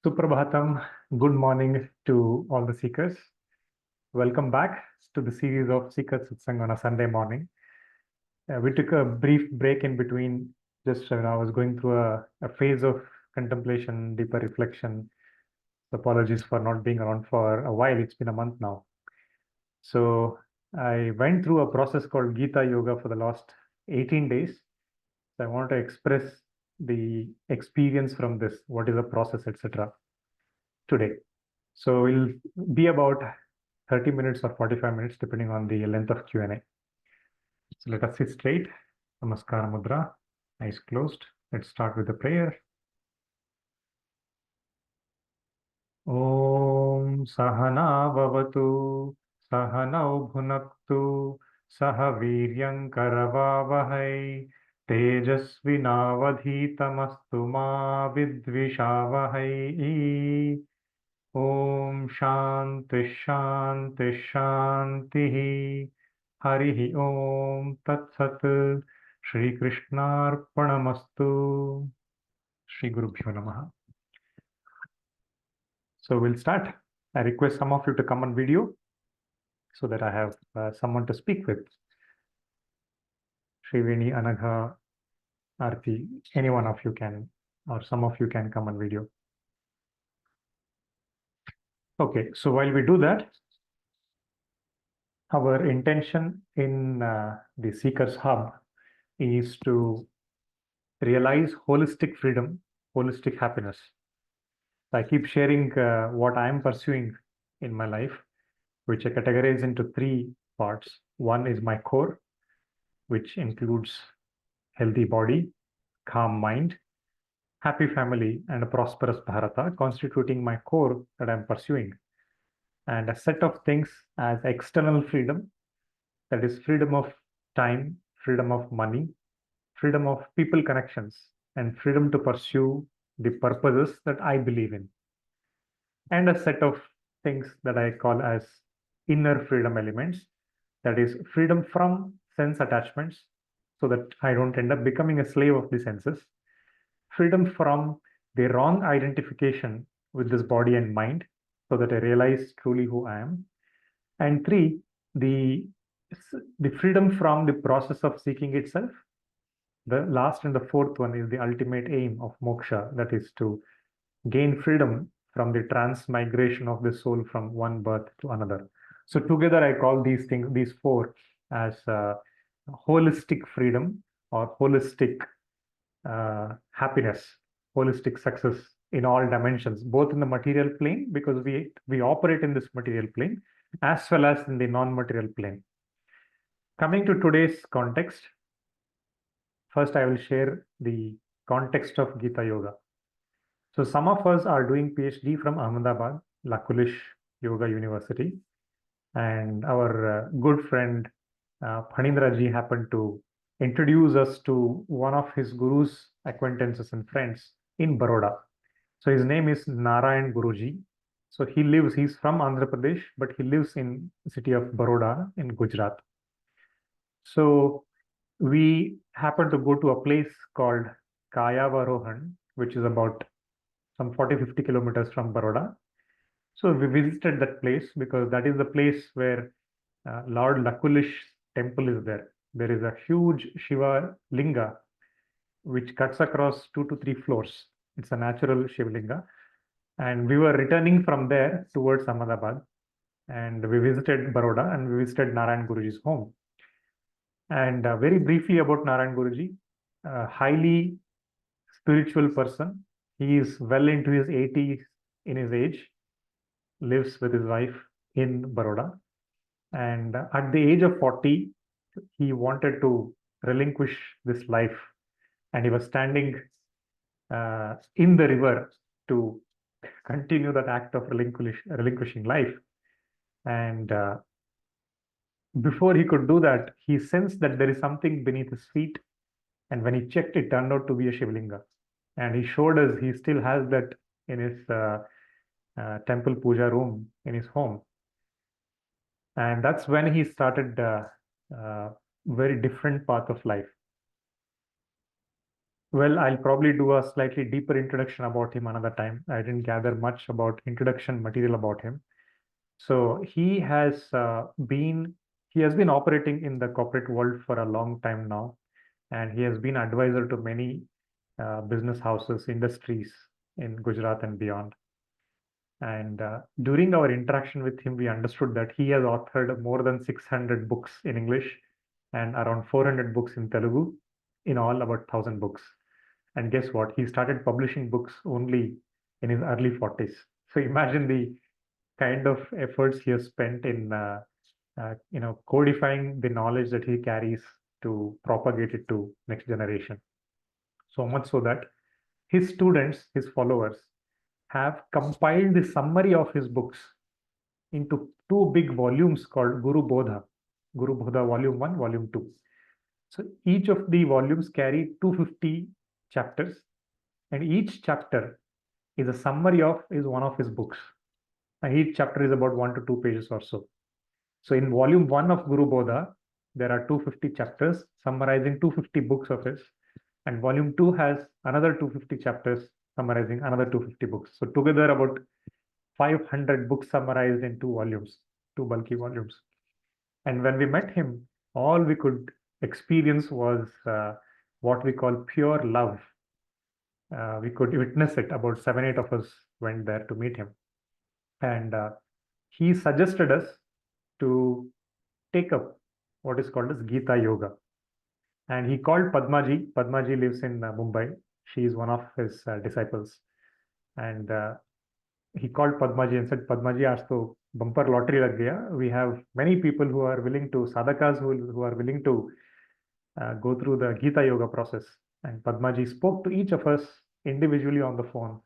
Suprabhatam, good morning to all the seekers. Welcome back to the series of Seeker Satsang on a Sunday morning. We took a brief break in between, just I was going through a phase of contemplation, deeper reflection. Apologies for not being around for a while, it's been a month now. So I went through a process called Gita Yoga for the last 18 days. So I want to express the experience from this, what is the process, etc. today. So we'll be about 30 minutes or 45 minutes, depending on the length of Q&A. So let us sit straight. Namaskara Mudra, eyes closed. Let's start with the prayer. Om Sahana Vavatu, Sahanau Bhunaktu, Sahaviryam Karavavahai, Tejasvinavadhitamastu ma vidvishavahai. Om Shanti Shanti Shanti Harihi Om Tat Sat Shri Krishnarpanamastu Shri Gurubhyo Namaha. So we'll start. I request some of you to come on video so that I have someone to speak with. Sriveni, Anagha, Arti, any one of you can, or some of you can come on video. Okay, so while we do that, our intention in the Seekers Hub is to realize holistic freedom, holistic happiness. I keep sharing what I am pursuing in my life, which I categorize into three parts. One is my core, which includes healthy body, calm mind, happy family, and a prosperous Bharata, constituting my core that I'm pursuing. And a set of things as external freedom, that is freedom of time, freedom of money, freedom of people connections, and freedom to pursue the purposes that I believe in. And a set of things that I call as inner freedom elements, that is freedom from sense attachments, so that I don't end up becoming a slave of the senses, freedom from the wrong identification with this body and mind, so that I realize truly who I am. And three, the freedom from the process of seeking itself. The last and the fourth one is the ultimate aim of moksha, that is to gain freedom from the transmigration of the soul from one birth to another. So together I call these things, these four, as holistic freedom or holistic happiness, holistic success in all dimensions, both in the material plane, because we operate in this material plane, as well as in the non-material plane. Coming to today's context, first I will share the context of Gita Yoga. So some of us are doing PhD from Ahmedabad, Lakulish Yoga University, and our good friend Phanindra ji happened to introduce us to one of his guru's acquaintances and friends in Baroda. So his name is Narayan Guruji. So he's from Andhra Pradesh, but he lives in the city of Baroda in Gujarat. So we happened to go to a place called Kayavarohan, which is about some 40-50 kilometers from Baroda. So we visited that place because that is the place where Lord Lakulish temple is there. There is a huge Shiva Linga which cuts across 2 to 3 floors. It's a natural Shiva Linga. And we were returning from there towards Ahmedabad. And we visited Baroda and we visited Narayan Guruji's home. And very briefly about Narayan Guruji, a highly spiritual person. He is well into his 80s in his age, lives with his wife in Baroda. And at the age of 40, he wanted to relinquish this life. And he was standing in the river to continue that act of relinquishing life. And before he could do that, he sensed that there is something beneath his feet. And when he checked, it turned out to be a Shivlinga. And he showed us he still has that in his temple puja room in his home. And that's when he started a very different path of life. Well, I'll probably do a slightly deeper introduction about him another time. I didn't gather much about introduction material about him. So he has been operating in the corporate world for a long time now, and he has been advisor to many business houses, industries in Gujarat and beyond. And during our interaction with him, we understood that he has authored more than 600 books in English and around 400 books in Telugu, in all about 1,000 books. And guess what? He started publishing books only in his early 40s. So imagine the kind of efforts he has spent in codifying the knowledge that he carries to propagate it to next generation. So much so that his students, his followers, have compiled the summary of his books into two big volumes called Guru Bodha Volume 1, Volume 2. So each of the volumes carry 250 chapters, and each chapter is a summary of is one of his books. And each chapter is about 1 to 2 pages or so. So in volume 1 of Guru Bodha, there are 250 chapters summarizing 250 books of his, and volume 2 has another 250 chapters summarizing another 250 books. So together about 500 books summarized in two volumes, two bulky volumes. And when we met him, all we could experience was what we call pure love. We could witness it. About 7, 8 of us went there to meet him. And he suggested us to take up what is called as Gita Yoga. And he called Padmaji. Padmaji lives in Mumbai. She is one of his disciples. And he called Padmaji and said, Padmaji, aaj to bumper lottery lag gaya. We have many people who are willing to, sadhakas who are willing to go through the Gita Yoga process. And Padmaji spoke to each of us individually on the phone.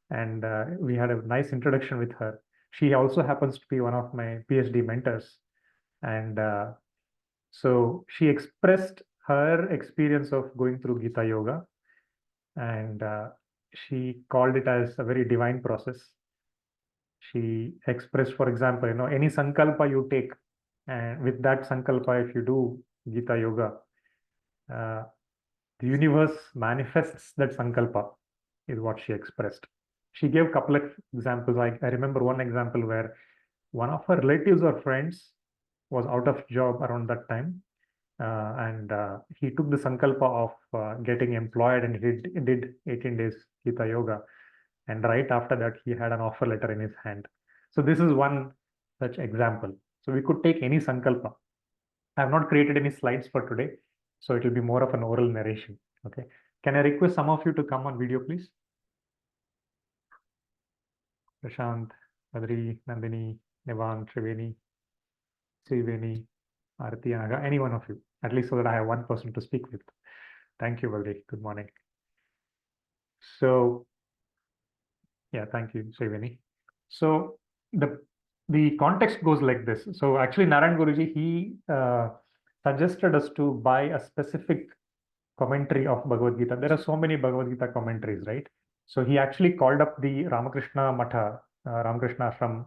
And we had a nice introduction with her. She also happens to be one of my PhD mentors. And so she expressed her experience of going through Gita Yoga. And she called it as a very divine process. She expressed, for example, any sankalpa you take, and with that sankalpa, if you do Gita Yoga, the universe manifests that sankalpa, is what she expressed. She gave a couple of examples. I remember one example where one of her relatives or friends was out of job around that time. And he took the sankalpa of getting employed, and he did 18 days Gita Yoga. And right after that, he had an offer letter in his hand. So this is one such example. So we could take any sankalpa. I have not created any slides for today, so it will be more of an oral narration. Okay. Can I request some of you to come on video, please? Prashant, Adri, Nandini, Nivan, Triveni, Sriveni, Arati, Anaga, any one of you, at least so that I have one person to speak with. Thank you, Badri. Good morning. So, yeah, thank you, Sriveni. So the context goes like this. So actually, Narayan Guruji, he suggested us to buy a specific commentary of Bhagavad Gita. There are so many Bhagavad Gita commentaries, right? So he actually called up the Ramakrishna Matha, Ramakrishna Ashram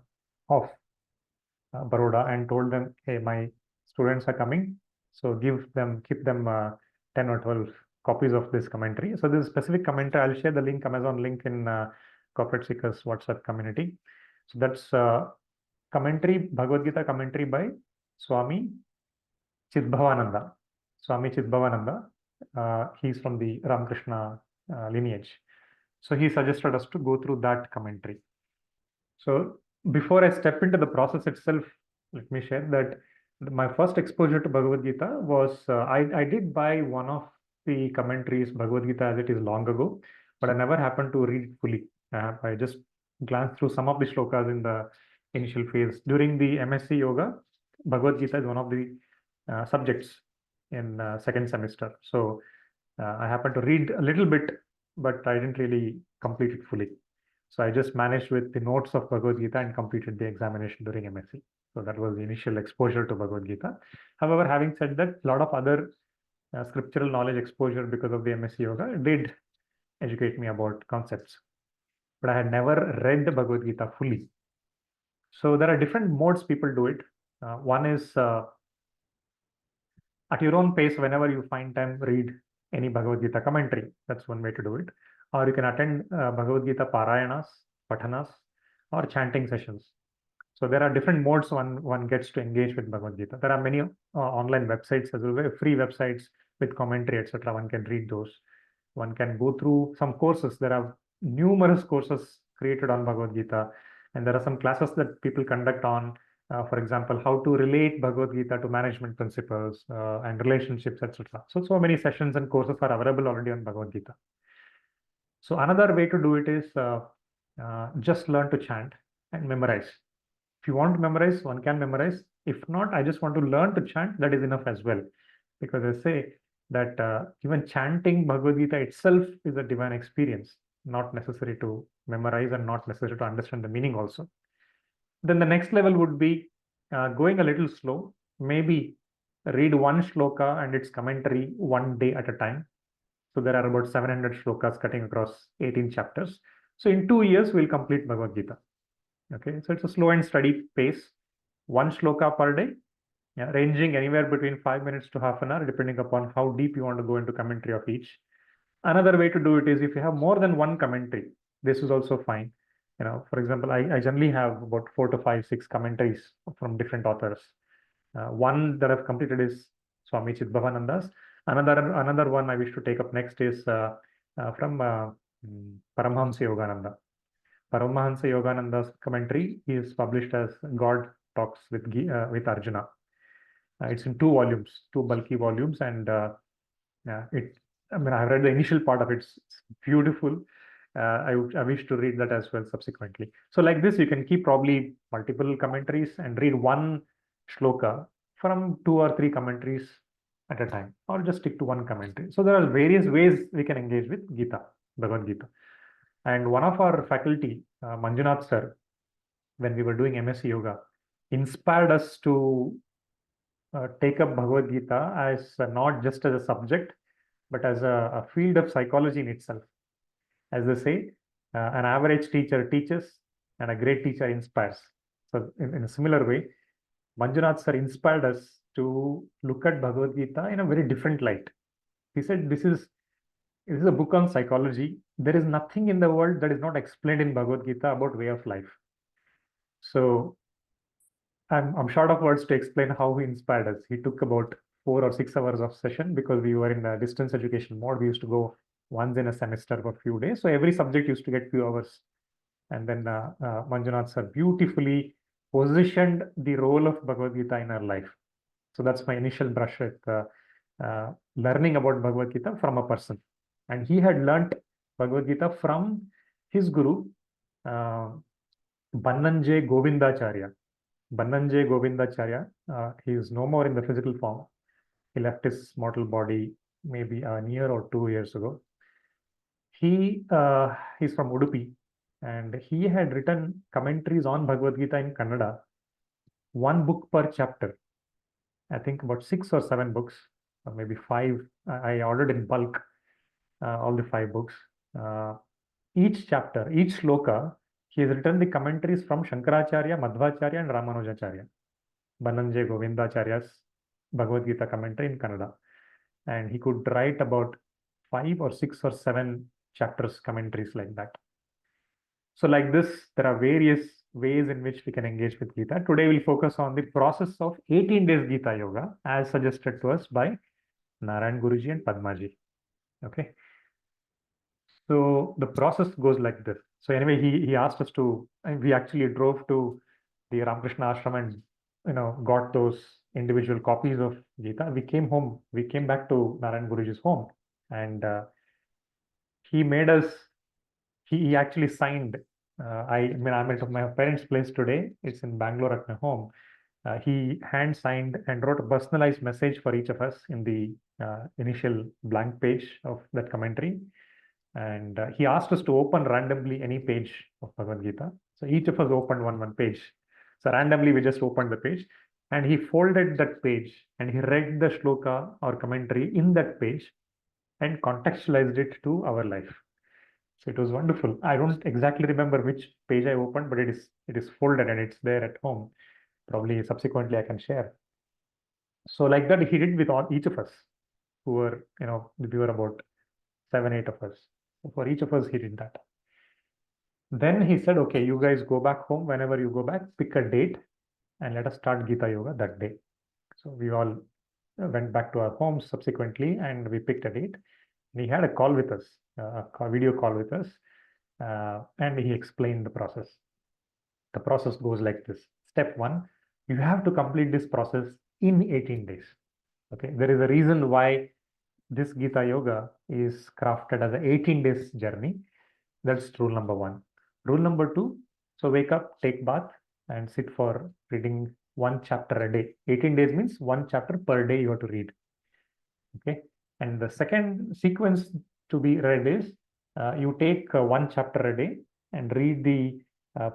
of Baroda, and told them, hey, my students are coming, so keep them 10 or 12 copies of this commentary. So this specific commentary, I'll share the link, Amazon link in Corporate Seekers WhatsApp community. So that's commentary, Bhagavad Gita commentary by Swami Chidbhavananda. Swami Chidbhavananda, he's from the Ramakrishna lineage. So he suggested us to go through that commentary. So before I step into the process itself, let me share that my first exposure to Bhagavad Gita was, I did buy one of the commentaries, Bhagavad Gita as it is, long ago, but I never happened to read it fully. I just glanced through some of the shlokas in the initial phase. During the MSc Yoga, Bhagavad Gita is one of the subjects in second semester. So I happened to read a little bit, but I didn't really complete it fully. So I just managed with the notes of Bhagavad Gita and completed the examination during MSc. So that was the initial exposure to Bhagavad Gita. However, having said that, a lot of other scriptural knowledge exposure because of the MSc Yoga did educate me about concepts. But I had never read the Bhagavad Gita fully. So there are different modes people do it. One is at your own pace, whenever you find time, read. any Bhagavad Gita commentary. That's one way to do it. Or you can attend Bhagavad Gita parayanas, pathanas, or chanting sessions. So there are different modes one gets to engage with Bhagavad Gita. There are many online websites as well, free websites with commentary, etc. One can read those. One can go through some courses. There are numerous courses created on Bhagavad Gita, and there are some classes that people conduct on, for example, how to relate Bhagavad Gita to management principles and relationships, etc. So many sessions and courses are available already on Bhagavad Gita. So another way to do it is just learn to chant and memorize. If you want to memorize, one can memorize. If not, I just want to learn to chant, that is enough as well. Because I say that even chanting Bhagavad Gita itself is a divine experience, not necessary to memorize and not necessary to understand the meaning also. Then the next level would be going a little slow, maybe read one shloka and its commentary one day at a time. So there are about 700 shlokas cutting across 18 chapters. So in 2 years, we'll complete Bhagavad Gita. Okay, so it's a slow and steady pace, one shloka per day, ranging anywhere between 5 minutes to half an hour, depending upon how deep you want to go into commentary of each. Another way to do it is if you have more than one commentary, this is also fine. For example, I generally have about 4 to 5, 6 commentaries from different authors. One that I've completed is Swami Chidbhavananda's. Another one I wish to take up next is from Paramahamsa Yogananda. Paramahansa Yogananda's commentary is published as God Talks with Arjuna. It's in 2 volumes, 2 bulky volumes, and I've read the initial part of it. It's beautiful. I wish to read that as well subsequently. So like this, you can keep probably multiple commentaries and read one shloka from 2 or 3 commentaries at a time, or just stick to one commentary. So there are various ways we can engage with Gita, Bhagavad Gita. And one of our faculty, Manjunath sir, when we were doing MSc Yoga, inspired us to take up Bhagavad Gita as not just as a subject, but as a field of psychology in itself. As they say, an average teacher teaches and a great teacher inspires. So in a similar way, Manjunath sir inspired us to look at Bhagavad Gita in a very different light. He said, this is a book on psychology. There is nothing in the world that is not explained in Bhagavad Gita about way of life. So I'm short of words to explain how he inspired us. He took about 4 or 6 hours of session because we were in a distance education mode. We used to go once in a semester for a few days. So every subject used to get few hours. And then Manjunath sir beautifully positioned the role of Bhagavad Gita in our life. So that's my initial brush with learning about Bhagavad Gita from a person. And he had learnt Bhagavad Gita from his guru, Bannanje Govindacharya. Bannanje Govindacharya, he is no more in the physical form. He left his mortal body maybe a year or 2 years ago. He's from Udupi, and he had written commentaries on Bhagavad Gita in Kannada, 1 book per chapter. I think about 6 or 7 books, or maybe 5. I ordered in bulk all the 5 books. Each chapter, each shloka, he has written the commentaries from Shankaracharya, Madhvacharya, and Ramanujacharya. Bannanje Govindacharya's Bhagavad Gita commentary in Kannada. And he could write about 5 or 6 or 7 chapters commentaries like that. So like this, there are various ways in which we can engage with Gita. Today we'll focus on the process of 18 days Gita Yoga as suggested to us by Narayan Guruji and Padmaji. Okay. So the process goes like this. So anyway, he asked us to, and we actually drove to the Ramakrishna ashram and got those individual copies of Gita. We came home. We came back to Narayan Guruji's home, and he made us. He actually signed. I'm at my parents' place today. It's in Bangalore at my home. He hand signed and wrote a personalized message for each of us in the initial blank page of that commentary. And he asked us to open randomly any page of Bhagavad Gita. So each of us opened one page. So randomly we just opened the page, and he folded that page and he read the shloka or commentary in that page and contextualized it to our life. So it was wonderful. I don't exactly remember which page I opened, but it is folded and it's there at home. Probably subsequently I can share. So like that he did with each of us. who were, we were about 7, 8 of us. So for each of us, he did that. Then he said, okay, you guys go back home. Whenever you go back, pick a date and let us start Gita Yoga that day. So we all went back to our homes subsequently and we picked a date. And he had a call with us, a video call with us, and he explained the process. The process goes like this. Step 1, you have to complete this process in 18 days. Okay, there is a reason why this Gita Yoga is crafted as an 18 days journey. That's rule number 1. Rule number 2, so wake up, take bath, and sit for reading 1 chapter a day. 18 days means 1 chapter per day you have to read. Okay, and the second sequence to be read is you take 1 chapter a day and read the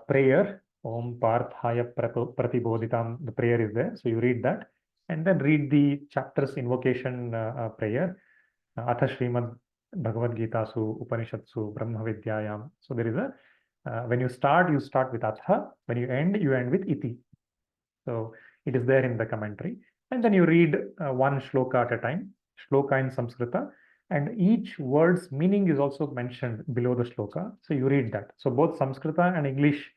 prayer, Om Parthaya Pratibodhitam. The prayer is there, so you read that, and then read the chapter's invocation prayer. Atha Srimad Bhagavad Gita Su Upanishatsu Brahma Vidyayam. So there is a when you start with Atha. When you end with Iti. So it is there in the commentary. And then you read 1 shloka at a time, shloka in Sanskrita, and each word's meaning is also mentioned below the shloka. So you read that. So both Sanskrita and English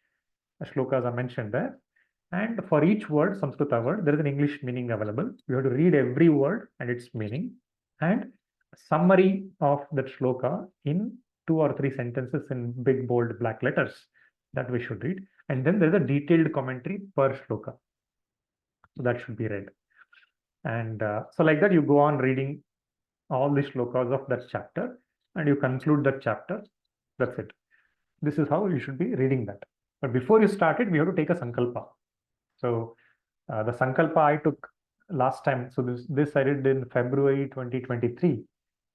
shlokas are mentioned there. And for each word, Sanskrita word, there is an English meaning available. You have to read every word and its meaning. And summary of that shloka in 2 or 3 sentences in big, bold, black letters that we should read. And then there is a detailed commentary per shloka. So that should be read. And so like that, you go on reading all the shlokas of that chapter and you conclude that chapter. That's it. This is how you should be reading that. But before you start it, we have to take a sankalpa. So the sankalpa I took last time. So this I did in February 2023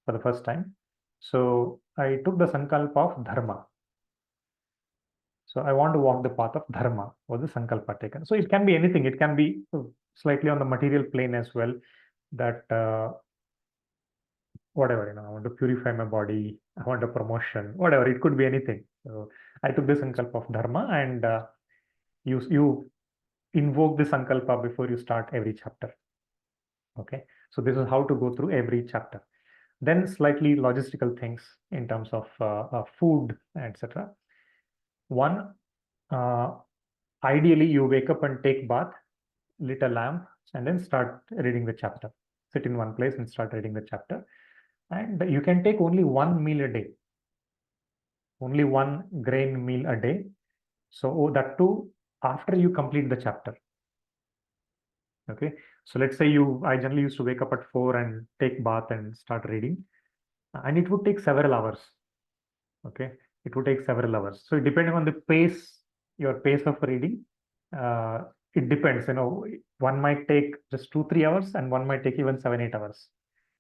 for the first time. So I took the sankalpa of dharma. So I want to walk the path of dharma, was the sankalpa taken. So it can be anything. It can be slightly on the material plane as well, that whatever, I want to purify my body, I want a promotion, whatever, it could be anything. So I took the sankalpa of dharma, and you invoke the sankalpa before you start every chapter. Okay, so this is how to go through every chapter. Then slightly logistical things in terms of food, etc. 1, ideally you wake up and take bath, lit a lamp, and then start reading the chapter. Sit in one place and start reading the chapter. And you can take only 1 meal a day, only 1 grain meal a day. So that too after you complete the chapter. Okay, so let's say I generally used to wake up at 4 and take bath and start reading, and it would take several hours. Okay, it would take several hours. So depending on the pace, your pace of reading, it depends. One might take just 2-3 hours, and one might take even 7-8 hours,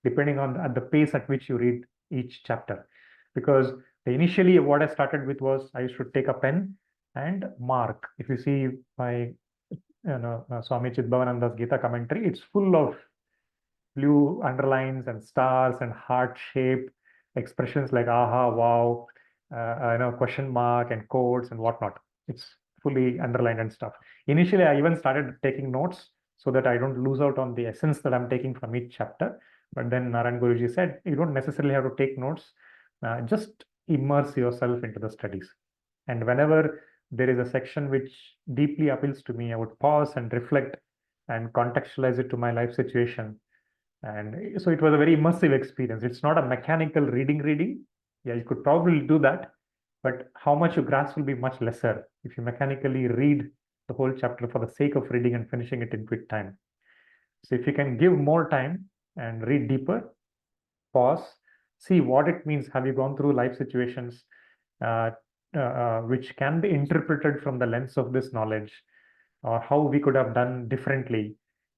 depending on the pace at which you read each chapter. Because initially what I started with was I should take a pen and mark. If you see my Swami Chidbhavananda's Gita commentary, it's full of blue underlines and stars and heart-shaped expressions like aha, wow, question mark and quotes and whatnot. It's fully underlined and stuff. Initially, I even started taking notes so that I don't lose out on the essence that I'm taking from each chapter. But then Narayan Guruji said, you don't necessarily have to take notes. Just immerse yourself into the studies. And whenever there is a section which deeply appeals to me, I would pause and reflect and contextualize it to my life situation. And so it was a very immersive experience. It's not a mechanical reading. Yeah, you could probably do that, but how much you grasp will be much lesser if you mechanically read the whole chapter for the sake of reading and finishing it in quick time. So if you can give more time and read deeper, pause, see what it means. Have you gone through life situations which can be interpreted from the lens of this knowledge, or how we could have done differently?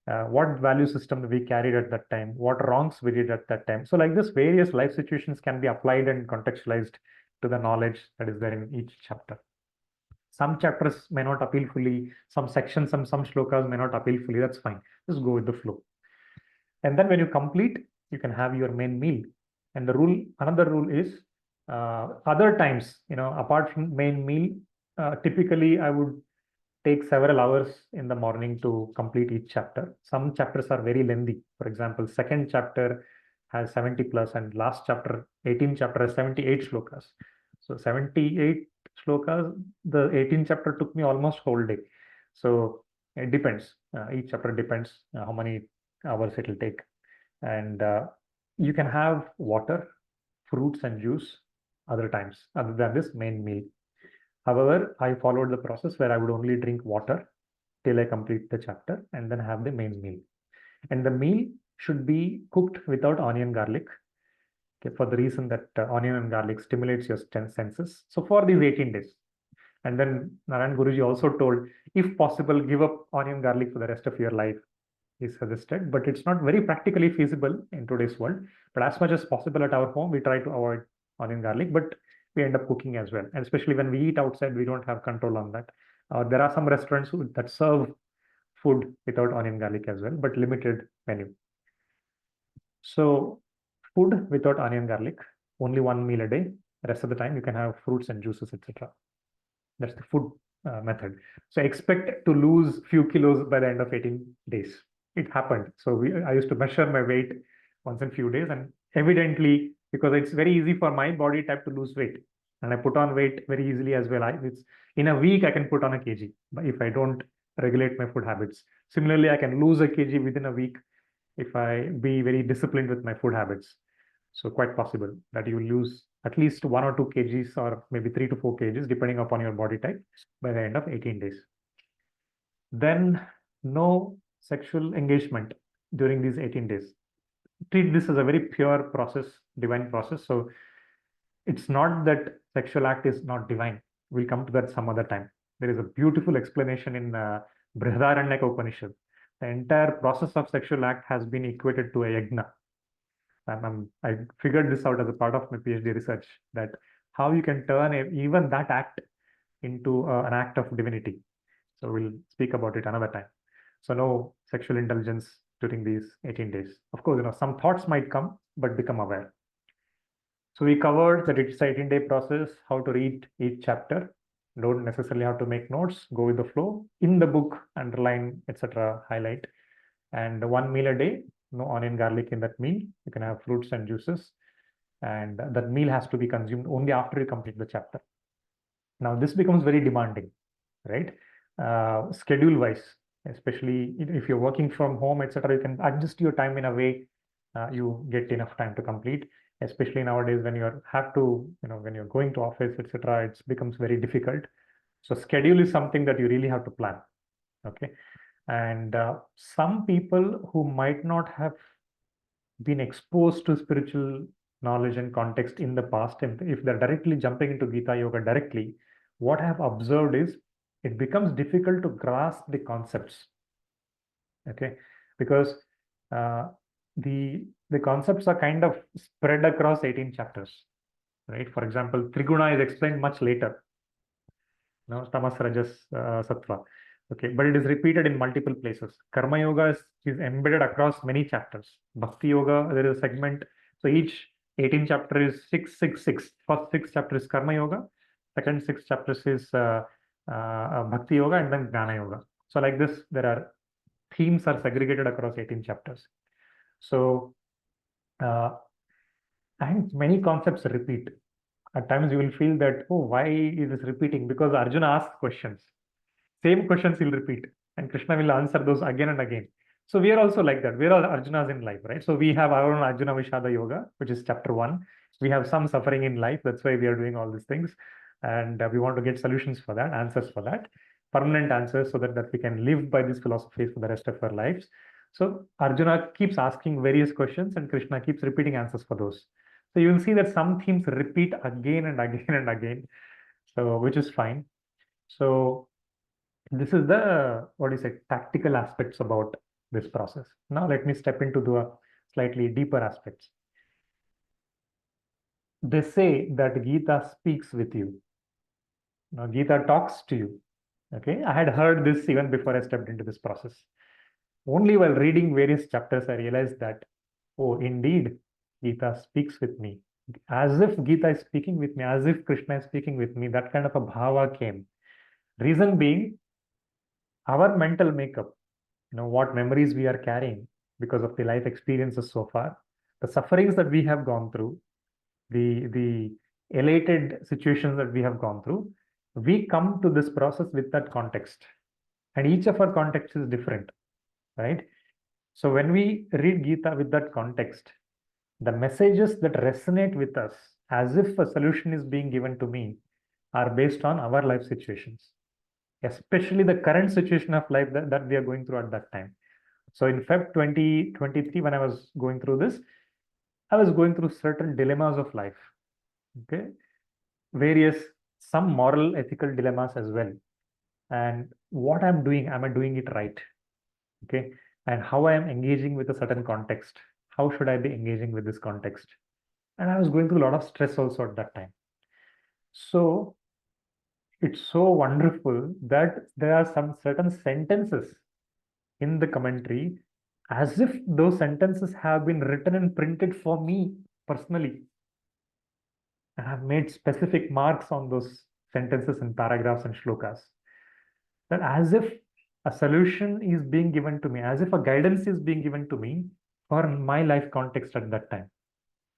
What value system we carried at that time, what wrongs we did at that time. So like this, various life situations can be applied and contextualized to the knowledge that is there in each chapter. Some chapters may not appeal fully, some sections, some shlokas may not appeal fully. That's fine. Just go with the flow. And then when you complete, you can have your main meal. And another rule is other times, apart from main meal, typically I would take several hours in the morning to complete each chapter. Some chapters are very lengthy. For example, second chapter has 70 plus, and last chapter, 18th chapter, has 78 shlokas. So 78 shlokas, the 18th chapter took me almost whole day. So it depends. Each chapter depends how many hours it will take. And you can have water, fruits, and juice other times, other than this main meal. However, I followed the process where I would only drink water till I complete the chapter and then have the main meal. And the meal should be cooked without onion garlic, okay, for the reason that onion and garlic stimulates your senses. So for these 18 days. And then Narayan Guruji also told, if possible, give up onion garlic for the rest of your life, he suggested, but it's not very practically feasible in today's world. But as much as possible at our home, we try to avoid onion garlic, but we end up cooking as well. And especially when we eat outside, we don't have control on that. There are some restaurants that serve food without onion garlic as well, but limited menu. So food without onion garlic, only one meal a day. Rest of the time you can have fruits and juices, etc. That's the food method. So expect to lose few kilos by the end of 18 days. It happened. So I used to measure my weight once in few days, and evidently, because it's very easy for my body type to lose weight, and I put on weight very easily as well. It's in a week I can put on a kg, but if I don't regulate my food habits. Similarly, I can lose a kg within a week if I be very disciplined with my food habits. So quite possible that you will lose at least 1 or 2 kgs or maybe 3 to 4 kgs depending upon your body type by the end of 18 days. Then no sexual engagement during these 18 days. Treat this as a very pure process, divine process. So it's not that sexual act is not divine. We'll come to that some other time. There is a beautiful explanation in Brihadaranyaka Upanishad. The entire process of sexual act has been equated to a yajna. I figured this out as a part of my PhD research, that how you can turn even that act into an act of divinity. So we'll speak about it another time. So no sexual indulgence during these 18 days. Of course, some thoughts might come, but become aware. So we covered that it's an 18-day process, how to read each chapter. Don't necessarily have to make notes, go with the flow. In the book, underline, etc., highlight. And one meal a day, no onion garlic in that meal. You can have fruits and juices. And that meal has to be consumed only after you complete the chapter. Now, this becomes very demanding, right? Schedule-wise, especially if you're working from home, etc., you can adjust your time in a way you get enough time to complete. Especially nowadays, when you have to, when you're going to office, etc., it becomes very difficult. So schedule is something that you really have to plan. Okay, and some people who might not have been exposed to spiritual knowledge and context in the past, if they're directly jumping into Gita Yoga directly, what I have observed is it becomes difficult to grasp the concepts. Okay, because the concepts are kind of spread across 18 chapters, right? For example, Triguna is explained much later. Tamas, Rajas, Sattva. Okay, but it is repeated in multiple places. Karma Yoga is embedded across many chapters. Bhakti Yoga, there is a segment. So each 18 chapter is 666. First 6 chapters is Karma Yoga. Second 6 chapters is Bhakti Yoga, and then Jnana Yoga. So like this, there are themes are segregated across 18 chapters. So and many concepts repeat. At times you will feel that, oh, why is this repeating? Because Arjuna asks questions. Same questions he'll repeat, and Krishna will answer those again and again. So we are also like that. We're all Arjunas in life, right? So we have our own Arjuna Vishada Yoga, which is chapter 1. We have some suffering in life. That's why we are doing all these things. And we want to get solutions for that, answers for that, permanent answers, so that we can live by these philosophies for the rest of our lives. So Arjuna keeps asking various questions, and Krishna keeps repeating answers for those. So you will see that some themes repeat again and again and again. So which is fine. So this is the, what is it, tactical aspects about this process. Now let me step into the slightly deeper aspects. They say that Gita speaks with you. Now Gita talks to you. Okay, I had heard this even before I stepped into this process. Only while reading various chapters, I realized that, oh, indeed, Gita speaks with me. As if Gita is speaking with me, as if Krishna is speaking with me, that kind of a bhava came. Reason being, our mental makeup, what memories we are carrying because of the life experiences so far, the sufferings that we have gone through, the elated situations that we have gone through, we come to this process with that context. And each of our context is different, right? So when we read Gita with that context, the messages that resonate with us as if a solution is being given to me are based on our life situations, especially the current situation of life that we are going through at that time. So in Feb 2023, when I was going through this, I was going through certain dilemmas of life, okay? Various, some moral, ethical dilemmas as well. And what I'm doing, am I doing it right? Okay. And how I am engaging with a certain context. How should I be engaging with this context? And I was going through a lot of stress also at that time. So it's so wonderful that there are some certain sentences in the commentary as if those sentences have been written and printed for me personally. I have made specific marks on those sentences and paragraphs and shlokas. That as if a solution is being given to me, as if a guidance is being given to me for my life context at that time.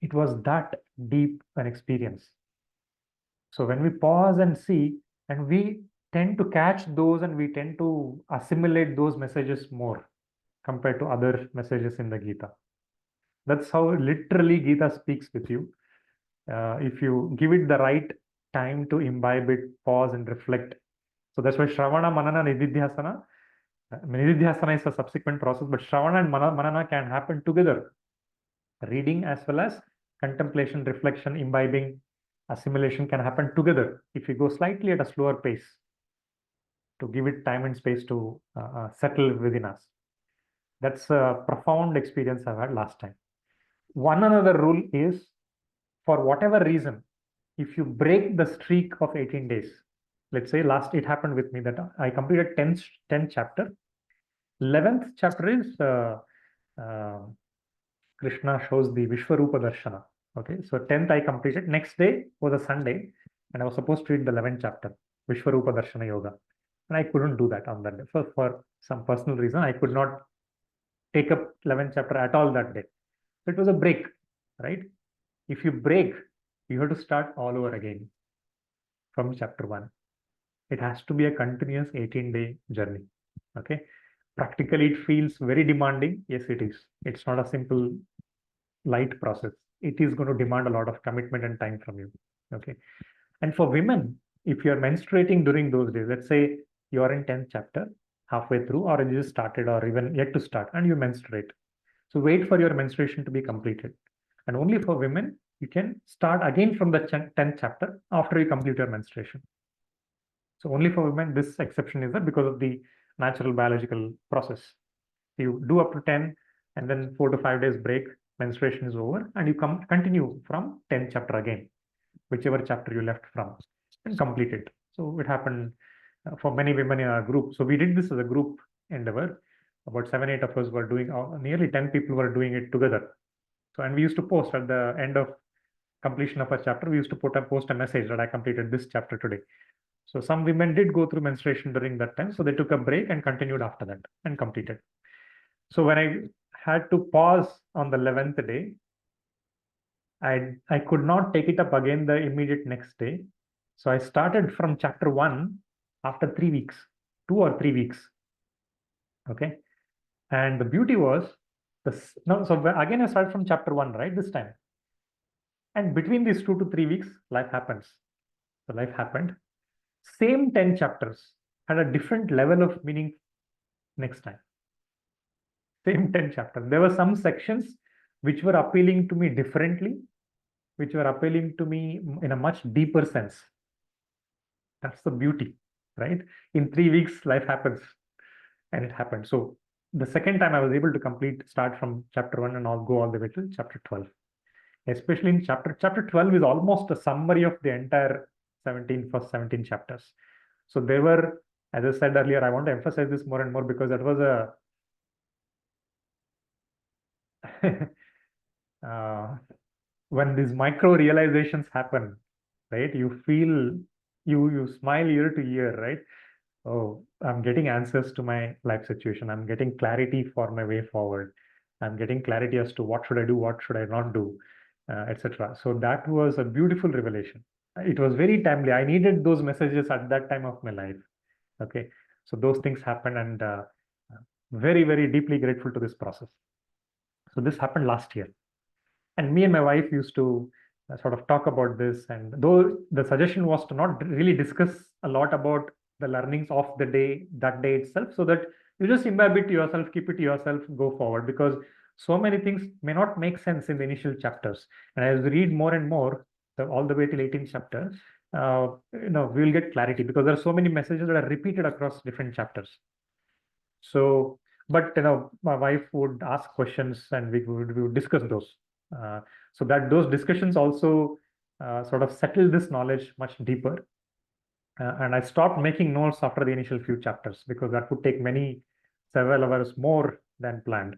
It was that deep an experience. So when we pause and see, and we tend to catch those and we tend to assimilate those messages more compared to other messages in the Gita. That's how literally Gita speaks with you. If you give it the right time to imbibe it, pause and reflect. So that's why Shravana, Manana, Nididhyasana. Nididhyasana is a subsequent process, but Shravana and Manana can happen together. Reading as well as contemplation, reflection, imbibing, assimilation can happen together if you go slightly at a slower pace to give it time and space to settle within us. That's a profound experience I've had last time. One another rule is, for whatever reason, if you break the streak of 18 days, let's say it happened with me that I completed 10th chapter. 11th chapter is Krishna shows the Vishwarupa Darshana. Okay, so 10th I completed. Next day was a Sunday, and I was supposed to read the 11th chapter, Vishwarupa Darshana Yoga. And I couldn't do that on that day. For some personal reason, I could not take up 11th chapter at all that day. So it was a break, right? If you break, you have to start all over again from chapter 1. It has to be a continuous 18-day journey. Okay. Practically, it feels very demanding. Yes, it is. It's not a simple, light process. It is going to demand a lot of commitment and time from you. Okay. And for women, if you're menstruating during those days, let's say you're in 10th chapter, halfway through, or you just started, or even yet to start, and you menstruate. So wait for your menstruation to be completed. And only for women, you can start again from the 10th chapter after you complete your menstruation. So only for women, this exception is there because of the natural biological process. You do up to 10, and then 4 to 5 days break, menstruation is over, and you continue from 10th chapter again, whichever chapter you left from, and complete it. So it happened for many women in our group. So we did this as a group endeavor. About 7, 8 of us were doing, nearly 10 people were doing it together. So, and we used to post at the end of completion of a chapter, we used to post a message that I completed this chapter today. So some women did go through menstruation during that time. So they took a break and continued after that and completed. So when I had to pause on the 11th day, I could not take it up again the immediate next day. So I started from chapter 1 after 3 weeks, 2 or 3 weeks. Okay. And the beauty was this. No, so again, I started from chapter 1, right? This time. And between these 2 to 3 weeks, life happens. So life happened. Same 10 chapters had a different level of meaning next time. Same 10 chapters. There were some sections which were appealing to me differently, which were appealing to me in a much deeper sense. That's the beauty, right? In 3 weeks, life happens, and it happened. So the second time I was able to start from chapter 1 and go all the way to chapter 12. Especially in chapter 12 is almost a summary of the entire first 17 chapters. So there were, as I said earlier, I want to emphasize this more and more because that was when these micro realizations happen, right? You feel, you smile year to year, right? Oh, I'm getting answers to my life situation. I'm getting clarity for my way forward. I'm getting clarity as to what should I do, what should I not do, etc. So that was a beautiful revelation. It was very timely. I needed those messages at that time of my life. Okay, so those things happened, and very, very deeply grateful to this process. So this happened last year, and me and my wife used to sort of talk about this. And though the suggestion was to not really discuss a lot about the learnings of the day, that day itself, so that you just imbibe it to yourself, keep it to yourself, go forward, because so many things may not make sense in the initial chapters. And as we read more and more, all the way till 18th chapter, we will get clarity, because there are so many messages that are repeated across different chapters. So, but my wife would ask questions, and we would discuss those. So that those discussions also sort of settle this knowledge much deeper. And I stopped making notes after the initial few chapters, because that would take several hours more than planned.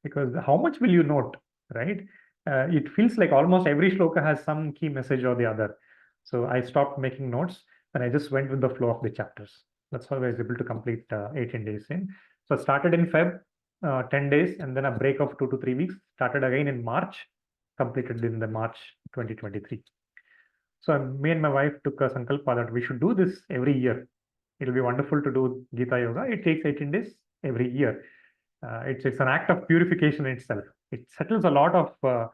Because how much will you note, right? It feels like almost every shloka has some key message or the other. So I stopped making notes, and I just went with the flow of the chapters. That's how I was able to complete 18 days in. So I started in Feb, 10 days, and then a break of 2 to 3 weeks. Started again in March, completed in the March 2023. So me and my wife took a sankalpa that we should do this every year. It'll be wonderful to do Gita Yoga. It takes 18 days every year. It's an act of purification itself. It settles a lot of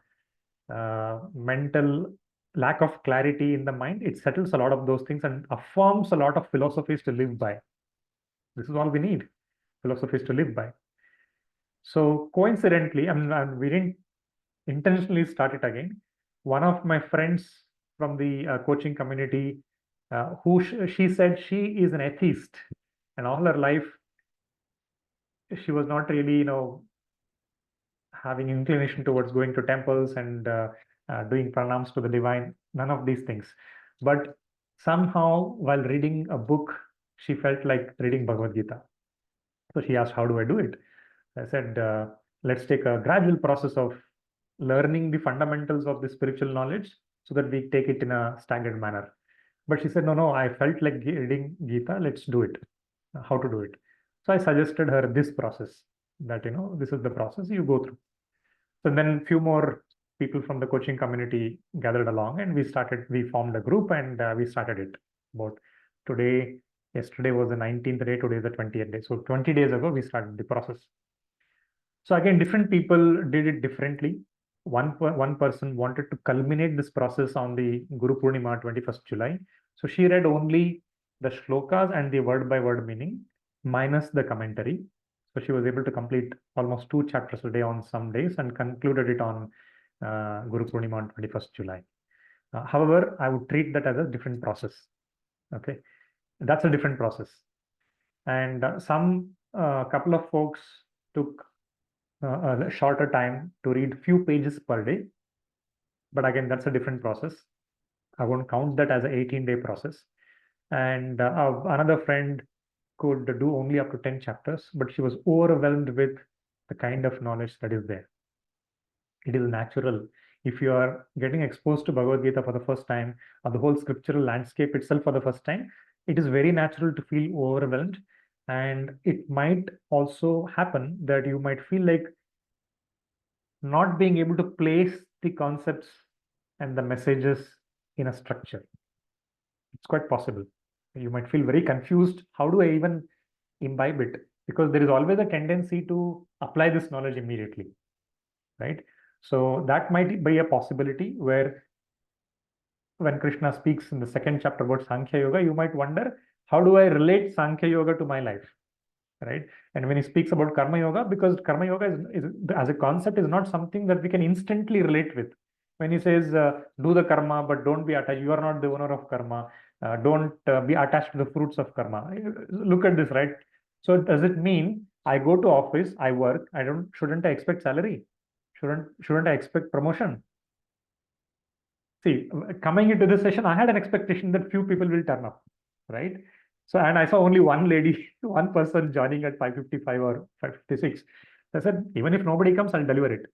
mental lack of clarity in the mind. It settles a lot of those things and affirms a lot of philosophies to live by. This is all we need, philosophies to live by. So coincidentally, we didn't intentionally start it again. One of my friends from the coaching community, she said she is an atheist, and all her life she was not really, having inclination towards going to temples and doing pranams to the divine, none of these things. But somehow, while reading a book, she felt like reading Bhagavad Gita. So she asked, how do I do it? I said, let's take a gradual process of learning the fundamentals of the spiritual knowledge so that we take it in a staggered manner. But she said, no, I felt like reading Gita, let's do it. How to do it? So I suggested her this process, that, this is the process you go through. So then few more people from the coaching community gathered along, and we formed a group, and we started it. Yesterday was the 19th day, today is the 20th day. So 20 days ago, we started the process. So again, different people did it differently. One person wanted to culminate this process on the Guru Purnima, 21st July. So she read only the shlokas and the word by word meaning, minus the commentary. So she was able to complete almost 2 chapters a day on some days, and concluded it on Guru Purnima on 21st July. However, I would treat that as a different process. Okay, that's a different process. And some couple of folks took a shorter time to read few pages per day. But again, that's a different process. I won't count that as an 18-day process. And another friend could do only up to 10 chapters, but she was overwhelmed with the kind of knowledge that is there. It is natural. If you are getting exposed to Bhagavad Gita for the first time, or the whole scriptural landscape itself for the first time, it is very natural to feel overwhelmed. And it might also happen that you might feel like not being able to place the concepts and the messages in a structure. It's quite possible. You might feel very confused. How do I even imbibe it? Because there is always a tendency to apply this knowledge immediately, right? So that might be a possibility, where when Krishna speaks in the 2nd chapter about Sankhya Yoga, you might wonder, how do I relate Sankhya Yoga to my life, right? And when he speaks about Karma Yoga, because Karma Yoga is as a concept is not something that we can instantly relate with. When he says, do the karma, but don't be attached, you are not the owner of karma, don't be attached to the fruits of karma. Look at this, right? So does it mean I go to office, I work, shouldn't I expect salary? Shouldn't I expect promotion? See, coming into this session, I had an expectation that few people will turn up, right? So, and I saw only one lady, one person joining at 5:55 or 5:56. I said, even if nobody comes, I'll deliver it,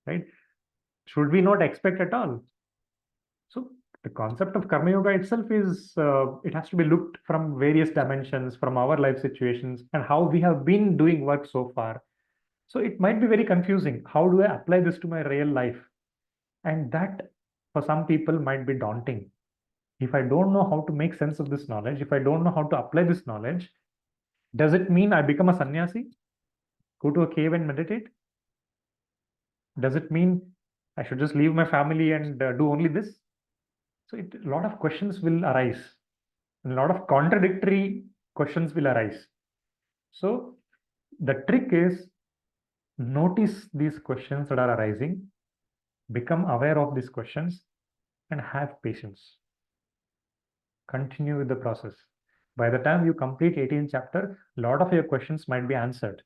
right? Should we not expect at all? So the concept of Karma Yoga itself is, it has to be looked from various dimensions, from our life situations and how we have been doing work so far. So it might be very confusing. How do I apply this to my real life? And that for some people might be daunting. If I don't know how to make sense of this knowledge, if I don't know how to apply this knowledge, does it mean I become a sannyasi? Go to a cave and meditate? Does it mean I should just leave my family and do only this? So a lot of questions will arise. A lot of contradictory questions will arise. So the trick is notice these questions that are arising, become aware of these questions, and have patience. Continue with the process. By the time you complete 18th chapter, a lot of your questions might be answered.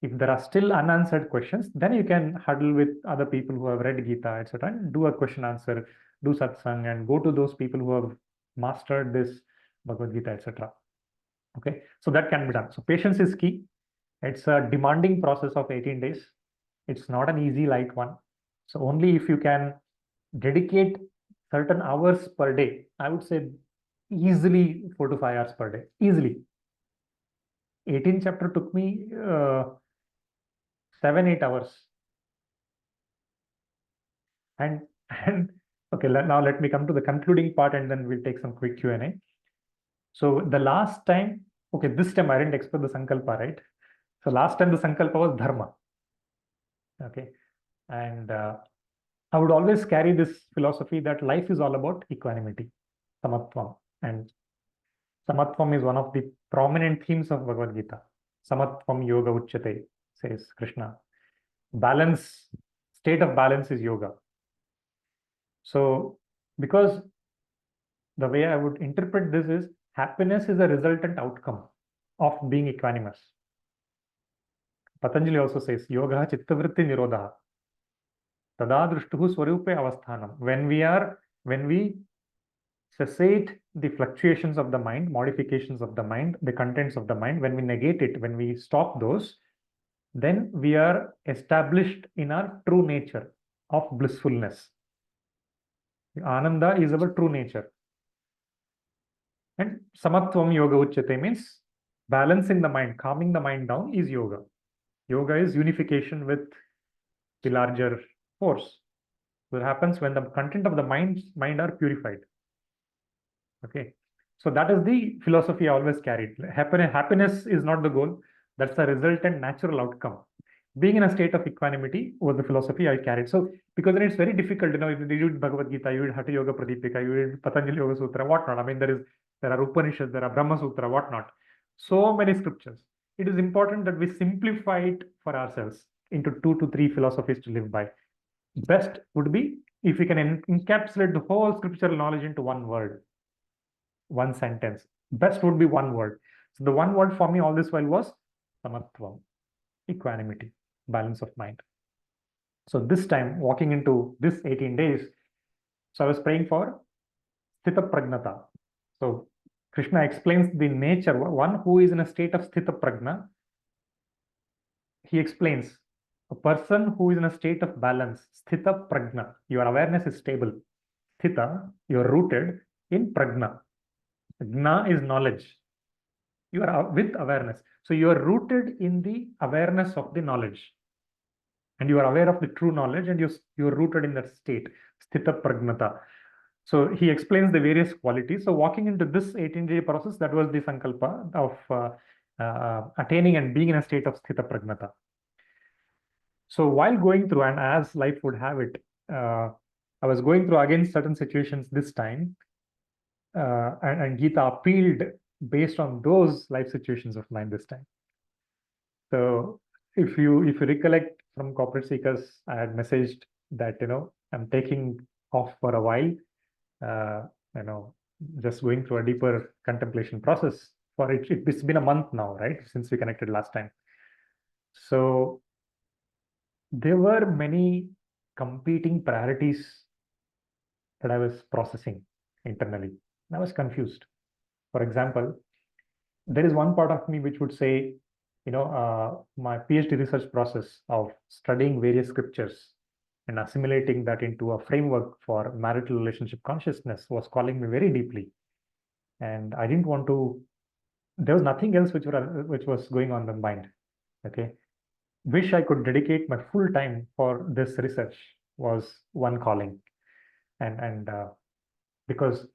If there are still unanswered questions, then you can huddle with other people who have read Gita, etc., and do a question answer, do satsang, and go to those people who have mastered this Bhagavad Gita, etc. Okay, so that can be done. So patience is key. It's a demanding process of 18 days. It's not an easy, light one. So only if you can dedicate certain hours per day, I would say easily 4 to 5 hours per day, easily. 18th chapter took me 7-8 hours. And okay, now let me come to the concluding part, and then we'll take some quick Q&A. So the last time, okay, this time I didn't express the sankalpa, right? So last time the sankalpa was dharma. Okay, and I would always carry this philosophy that life is all about equanimity, samatvam, and samatvam is one of the prominent themes of Bhagavad Gita. Samatvam yoga uchyate, says Krishna. Balance, state of balance is yoga. So, because the way I would interpret this is happiness is a resultant outcome of being equanimous. Patanjali also says, yoga chittavritti nirodha. Tada drushtuhu swarupe avasthanam. When we cessate the fluctuations of the mind, modifications of the mind, the contents of the mind, when we negate it, when we stop those, then we are established in our true nature of blissfulness. Ananda is our true nature. And samatvam yoga uchyate means balancing the mind, calming the mind down is yoga. Yoga is unification with the larger force. So it happens when the content of the mind are purified. Okay. So that is the philosophy I always carried. Happiness is not the goal. That's a resultant natural outcome. Being in a state of equanimity was the philosophy I carried. So because then it's very difficult, if you read Bhagavad Gita, you read Hatha Yoga Pradipika, you read Patanjali Yoga Sutra, whatnot. I mean, there are Upanishads, there are Brahma Sutra, whatnot. So many scriptures. It is important that we simplify it for ourselves into 2 to 3 philosophies to live by. Best would be if we can encapsulate the whole scriptural knowledge into one word, one sentence. Best would be one word. So the one word for me all this while was samatvam, equanimity, balance of mind. So this time, walking into this 18 days, so I was praying for sthita pragnata. So Krishna explains the nature. One who is in a state of sthita prajna, he explains a person who is in a state of balance, sthita prajna. Your awareness is stable. Sthita, you're rooted in prajna. Jna is knowledge. You are with awareness. So you are rooted in the awareness of the knowledge. And you are aware of the true knowledge, and you're rooted in that state, sthita pragnata. So he explains the various qualities. So walking into this 18-day process, that was the sankalpa of attaining and being in a state of sthita pragnata. So while going through, and as life would have it, I was going through again certain situations this time, and Gita appealed based on those life situations of mine this time. So if you recollect from Corporate Seekers, I had messaged that I'm taking off for a while, just going through a deeper contemplation process. For it, it's been a month now, right, since we connected last time. So there were many competing priorities that I was processing internally. I was confused. For example, there is one part of me which would say, my PhD research process of studying various scriptures and assimilating that into a framework for marital relationship consciousness was calling me very deeply. And I didn't want to, there was nothing else which was going on in the mind. Okay. wish I could dedicate my full time for this research was one calling. And because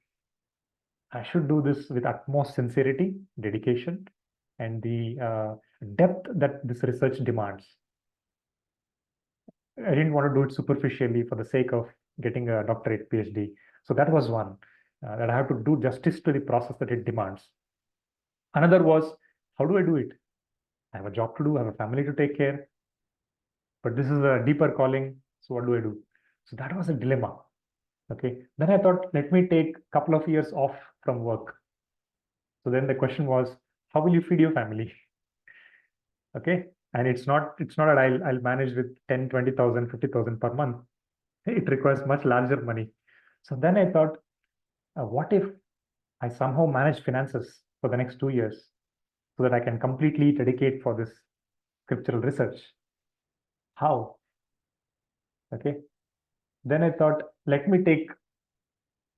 I should do this with utmost sincerity, dedication, and the depth that this research demands. I didn't want to do it superficially for the sake of getting a doctorate, PhD. So that was one, that I have to do justice to the process that it demands. Another was, how do I do it? I have a job to do, I have a family to take care, but this is a deeper calling. So what do I do? So that was a dilemma. Okay. Then I thought, let me take a couple of years off from work. So then the question was, how will you feed your family? Okay. And it's not that I'll manage with 10, 20,000, 50,000 per month. It requires much larger money. So then I thought, what if I somehow manage finances for the next 2 years so that I can completely dedicate for this scriptural research? How? Okay. Then I thought, let me take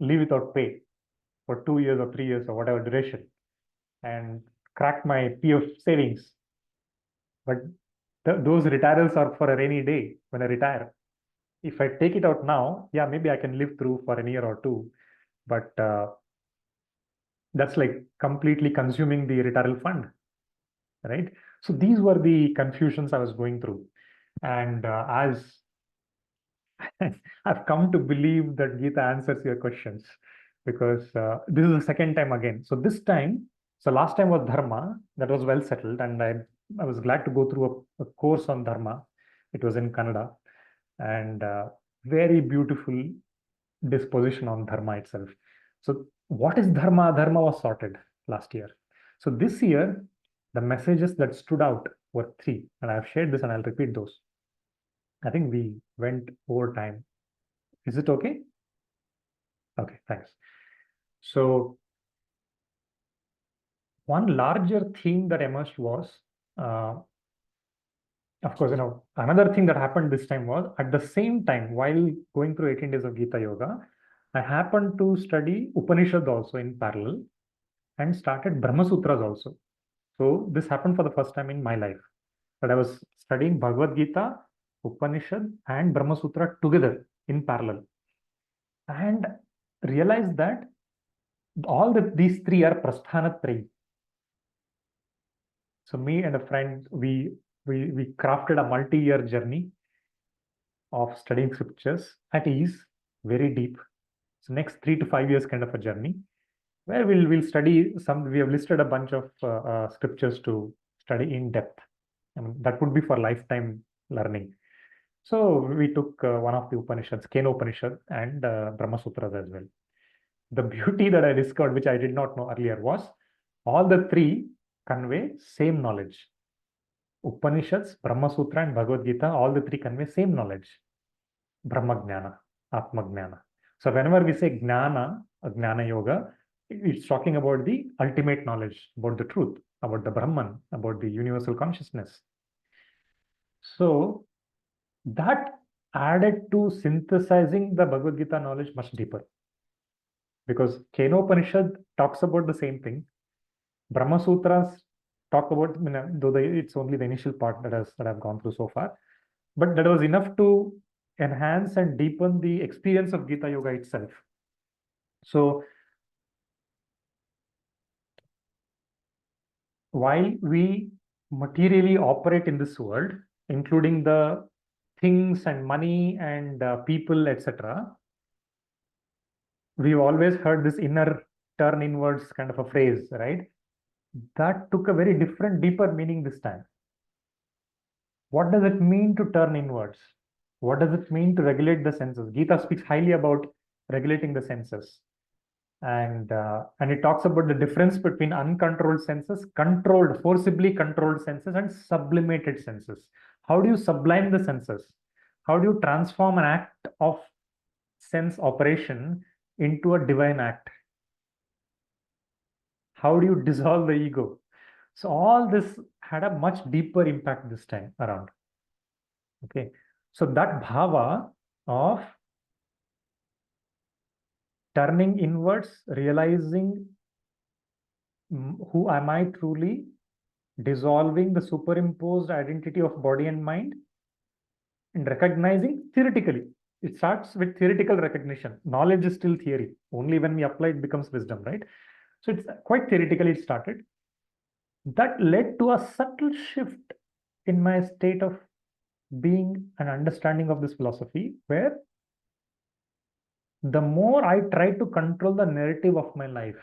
leave without pay for 2 years or 3 years or whatever duration and crack my PF savings. But those retirals are for a rainy day when I retire. If I take it out now, yeah, maybe I can live through for a year or two, but that's like completely consuming the retirement fund, right? So these were the confusions I was going through. And as I've come to believe that Gita answers your questions, because this is the second time again. So this time, so last time was Dharma, that was well settled, and I was glad to go through a course on Dharma. It was in Kannada, and very beautiful disposition on Dharma itself. So what is Dharma? Dharma was sorted last year. So this year, the messages that stood out were three, and I've shared this and I'll repeat those. I think we went over time. Is it okay? Okay, thanks. So one larger theme that emerged was, uh, of course, another thing that happened this time was at the same time, while going through 18 days of Gita Yoga, I happened to study Upanishad also in parallel and started Brahma Sutras also. So this happened for the first time in my life, that I was studying Bhagavad Gita, Upanishad, and Brahma Sutra together in parallel, and realized that these three are prasthanatrayi. So me and a friend, we crafted a multi-year journey of studying scriptures at ease, very deep. So next 3 to 5 years kind of a journey, where we'll study some. We have listed a bunch of scriptures to study in depth. I mean, that would be for lifetime learning. So we took one of the Upanishads, Kena Upanishad, and Brahma Sutras as well. The beauty that I discovered, which I did not know earlier, was all the three convey same knowledge. Upanishads, Brahma Sutra, and Bhagavad Gita, all the three convey same knowledge. Brahma Jnana, Atma Jnana. So whenever we say Jnana, Jnana Yoga, it's talking about the ultimate knowledge, about the truth, about the Brahman, about the universal consciousness. So that added to synthesizing the Bhagavad Gita knowledge much deeper. Because Kenopanishad talks about the same thing. Brahma Sutras talk about, though it's only the initial part that I've gone through so far, but that was enough to enhance and deepen the experience of Gita Yoga itself. So while we materially operate in this world, including the things and money and people, etc., we've always heard this inner turn inwards kind of a phrase, right? That took a very different, deeper meaning this time. What does it mean to turn inwards? What does it mean to regulate the senses? Gita speaks highly about regulating the senses. And it talks about the difference between uncontrolled senses, controlled, forcibly controlled senses, and sublimated senses. How do you sublime the senses? How do you transform an act of sense operation into a divine act? How do you dissolve the ego? So all this had a much deeper impact this time around. Okay, so that bhava of turning inwards, realizing who am I truly, dissolving the superimposed identity of body and mind and recognizing theoretically. It starts with theoretical recognition. Knowledge is still theory. Only when we apply it becomes wisdom, right? So it's quite theoretically it started. That led to a subtle shift in my state of being and understanding of this philosophy, where the more I try to control the narrative of my life,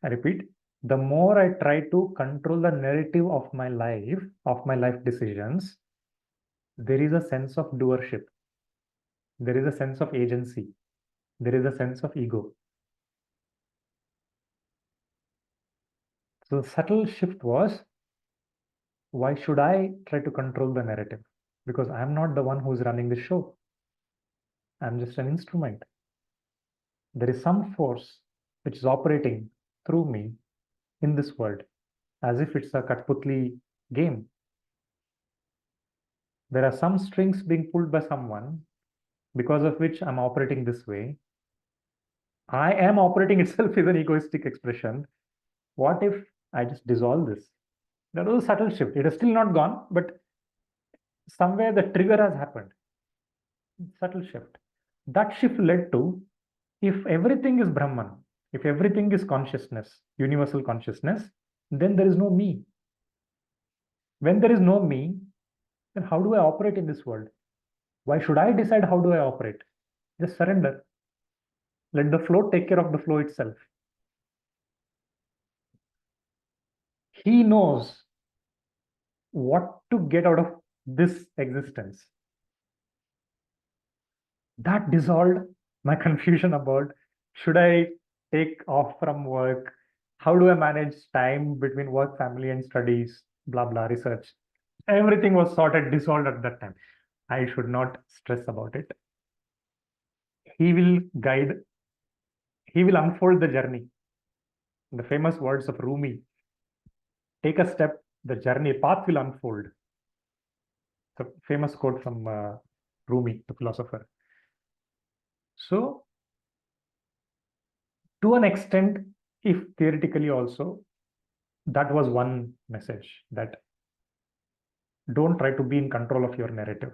I repeat, the more I try to control the narrative of my life decisions, there is a sense of doership, there is a sense of agency, there is a sense of ego. So the subtle shift was, why should I try to control the narrative? Because I'm not the one who's running the show. I'm just an instrument. There is some force which is operating through me in this world, as if it's a Kathputli game. There are some strings being pulled by someone because of which I'm operating this way. I am operating itself is an egoistic expression. What if I just dissolve this? That was a subtle shift. It is still not gone, but somewhere the trigger has happened. Subtle shift. That shift led to, if everything is Brahman, if everything is consciousness, universal consciousness, then there is no me. When there is no me, then how do I operate in this world? Why should I decide how do I operate? Just surrender. Let the flow take care of the flow itself. He knows what to get out of this existence. That dissolved my confusion about, should I take off from work? How do I manage time between work, family, and studies? Blah, blah, research. Everything was sorted, dissolved at that time. I should not stress about it. He will guide, he will unfold the journey. The famous words of Rumi, take a step, the journey, path will unfold. The famous quote from Rumi, the philosopher. So, to an extent, if theoretically also, that was one message, that don't try to be in control of your narrative.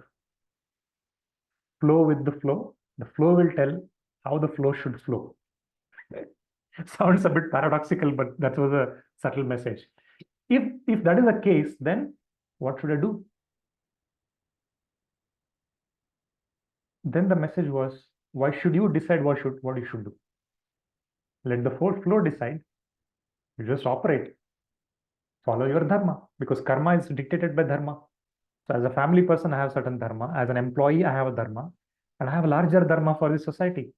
Flow with the flow. The flow will tell how the flow should flow. Sounds a bit paradoxical, but that was a subtle message. If that is the case, then what should I do? Then the message was, why should you decide what you should do? Let the flow decide. You just operate. Follow your dharma, because karma is dictated by dharma. So as a family person, I have certain dharma. As an employee, I have a dharma, and I have a larger dharma for the society.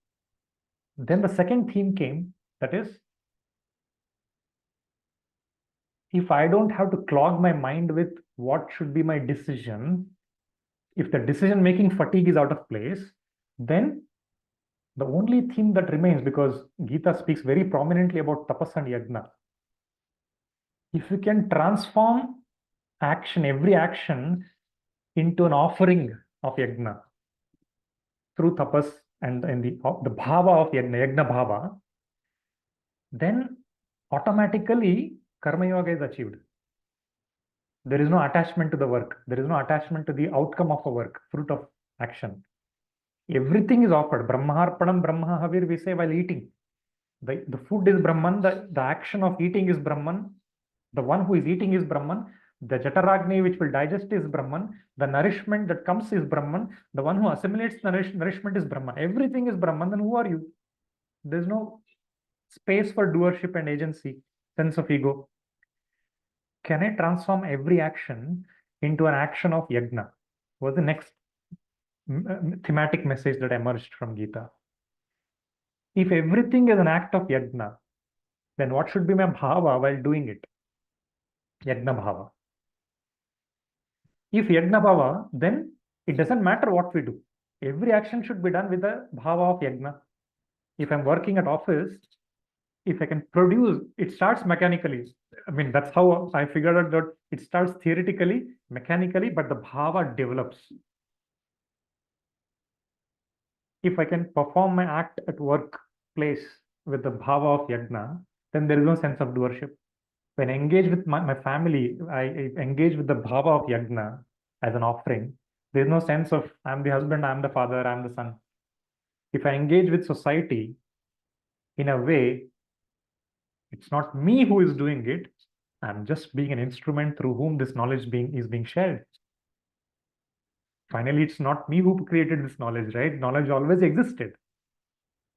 Then the second theme came, that is, if I don't have to clog my mind with what should be my decision, if the decision-making fatigue is out of place, then the only theme that remains, because Gita speaks very prominently about tapas and yajna, if you can transform action, every action, into an offering of yajna through tapas and the bhava of yajna bhava, then automatically karma yoga is achieved. There is no attachment to the work. There is no attachment to the outcome of a work, fruit of action. Everything is offered. Brahmaharpanam, Brahma Havir, we say while eating. The food is Brahman, the action of eating is Brahman, the one who is eating is Brahman, the Jataragni which will digest is Brahman, the nourishment that comes is Brahman, the one who assimilates the nourishment is Brahman. Everything is Brahman, then who are you? There's no space for doership and agency, sense of ego. Can I transform every action into an action of yajna? Was the next thematic message that emerged from Gita. If everything is an act of yajna, then what should be my bhava while doing it? Yajna bhava. If yajna bhava, then it doesn't matter what we do. Every action should be done with the bhava of yajna. If I'm working at office, if I can produce, it starts mechanically. I mean, that's how I figured out that it starts theoretically, mechanically, but the bhava develops. If I can perform my act at workplace with the bhava of yajna, then there is no sense of doership. When I engage with my family, I engage with the bhava of yagna as an offering. There's no sense of I'm the husband, I'm the father, I'm the son. If I engage with society in a way, it's not me who is doing it. I'm just being an instrument through whom this knowledge is being shared. Finally, it's not me who created this knowledge, right? Knowledge always existed.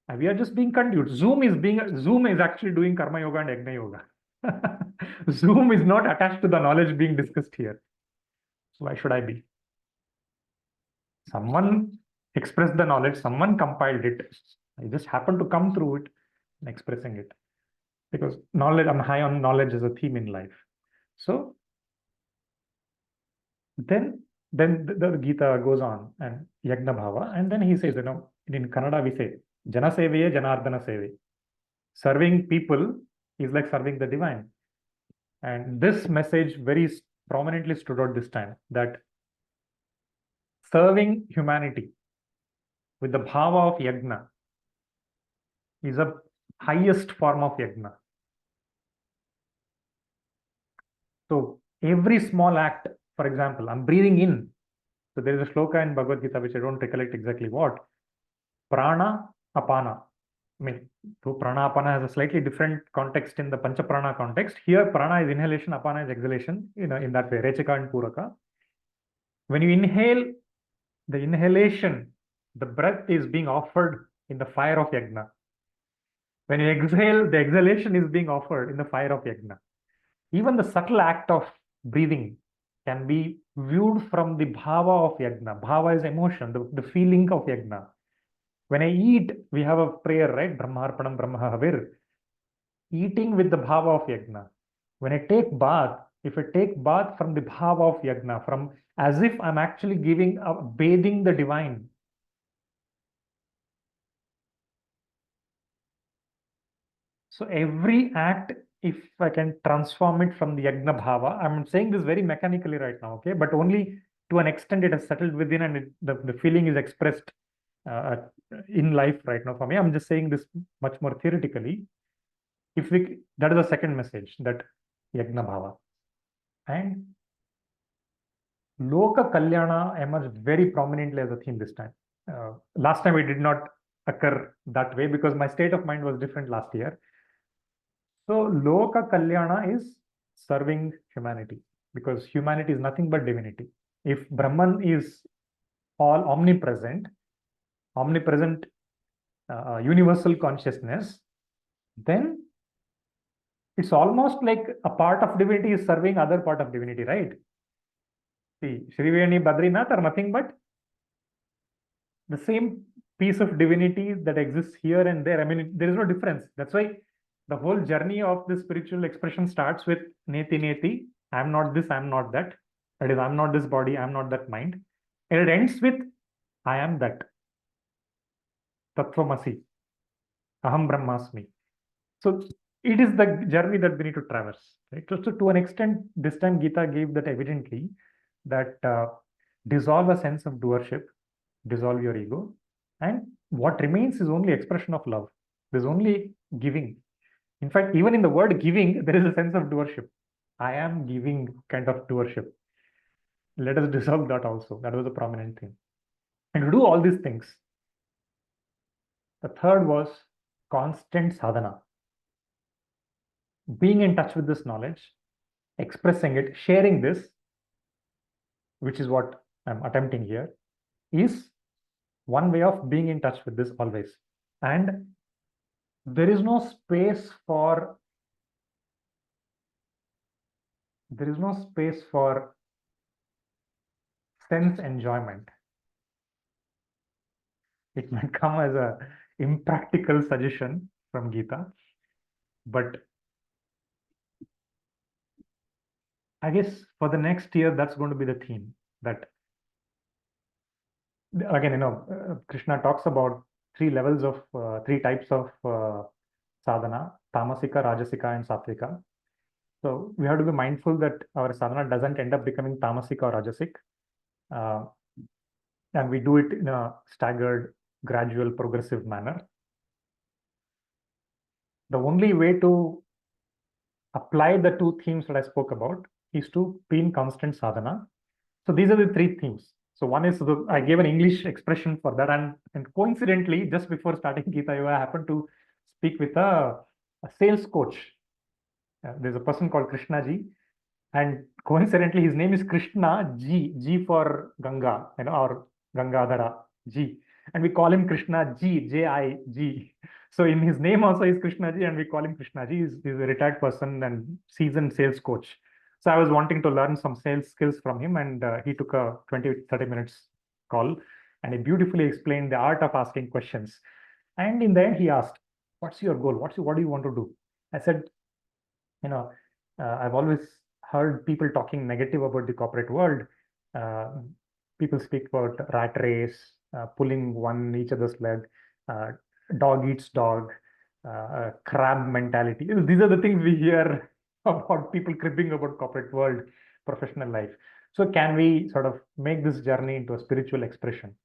And we are just being conduits. Zoom is actually doing karma yoga and yagna yoga. Zoom is not attached to the knowledge being discussed here. So why should I be? Someone expressed the knowledge, someone compiled it. I just happened to come through it and expressing it. Because knowledge, I'm high on knowledge as a theme in life. So then the Gita goes on and Yagna Bhava, and then he says, in Kannada we say, Jana Sevaye, Janardana Seve. Serving people is like serving the divine. And this message very prominently stood out this time, that serving humanity with the bhava of yagna is a highest form of yagna. So every small act, for example, I'm breathing in. So there is a shloka in Bhagavad Gita, which I don't recollect exactly what. Prana apana. I mean, so prana apana has a slightly different context in the pancha prana context. Here, prana is inhalation, apana is exhalation, in that way, rechaka and puraka. When you inhale, the inhalation, the breath is being offered in the fire of yagna. When you exhale, the exhalation is being offered in the fire of yagna. Even the subtle act of breathing can be viewed from the bhava of yagna. Bhava is emotion, the feeling of yagna. When I eat, we have a prayer, right? Brahmarpanam Brahmahavir. Eating with the bhava of yagna. When I take bath, if I take bath from the bhava of yagna, from as if I'm actually bathing the divine. So every act, if I can transform it from the yagna bhava, I'm saying this very mechanically right now, okay? But only to an extent it has settled within, and the feeling is expressed uh, in life right now for me. I'm just saying this much more theoretically. That is the second message, that yagna bhava. And Loka Kalyana emerged very prominently as a theme this time. Last time it did not occur that way because my state of mind was different last year. So Loka Kalyana is serving humanity, because humanity is nothing but divinity. If Brahman is all omnipresent universal consciousness, then it's almost like a part of divinity is serving other part of divinity, right? See, Sriveni Badrinath are nothing but the same piece of divinity that exists here and there. I mean, there is no difference. That's why the whole journey of the spiritual expression starts with Neti Neti. I'm not this, I'm not that. That is, I'm not this body, I'm not that mind. And it ends with I am that. Tattvamasi. Aham Brahmasmi. So it is the journey that we need to traverse. Right? So to an extent, this time Gita gave that evidently, that dissolve a sense of doership, dissolve your ego, and what remains is only expression of love. There's only giving. In fact, even in the word giving, there is a sense of doership. I am giving kind of doership. Let us dissolve that also. That was a prominent thing. And to do all these things, the third was constant sadhana. Being in touch with this knowledge, expressing it, sharing this, which is what I'm attempting here, is one way of being in touch with this always. And there is no space for sense enjoyment. It might come as a impractical suggestion from Gita, but I guess for the next year, that's going to be the theme. That again, Krishna talks about three types of sadhana: tamasika, rajasika, and sattvika. So we have to be mindful that our sadhana doesn't end up becoming tamasik or rajasic, and we do it in a staggered, gradual, progressive manner. The only way to apply the two themes that I spoke about is to be in constant sadhana. So these are the three themes. So one is I gave an English expression for that, and coincidentally, just before starting Gita Yoga, I happened to speak with a sales coach. There's a person called Krishna ji, and coincidentally, his name is Krishna G, G for Ganga, or Gangadhara G, and we call him Krishna G, J-I-G. So in his name also is Krishna Ji, and we call him Krishna Ji. He's a retired person and seasoned sales coach. So I was wanting to learn some sales skills from him, and he took a 20-30 minutes call, and he beautifully explained the art of asking questions. And in the end, he asked, "What's your goal? What do you want to do?" I said, you know, I've always heard people talking negative about the corporate world. Uh, People speak about rat race, pulling one each other's leg, uh, dog eats dog, crab mentality. These are the things we hear about people cribbing about corporate world, professional life. So can we sort of make this journey into a spiritual expression,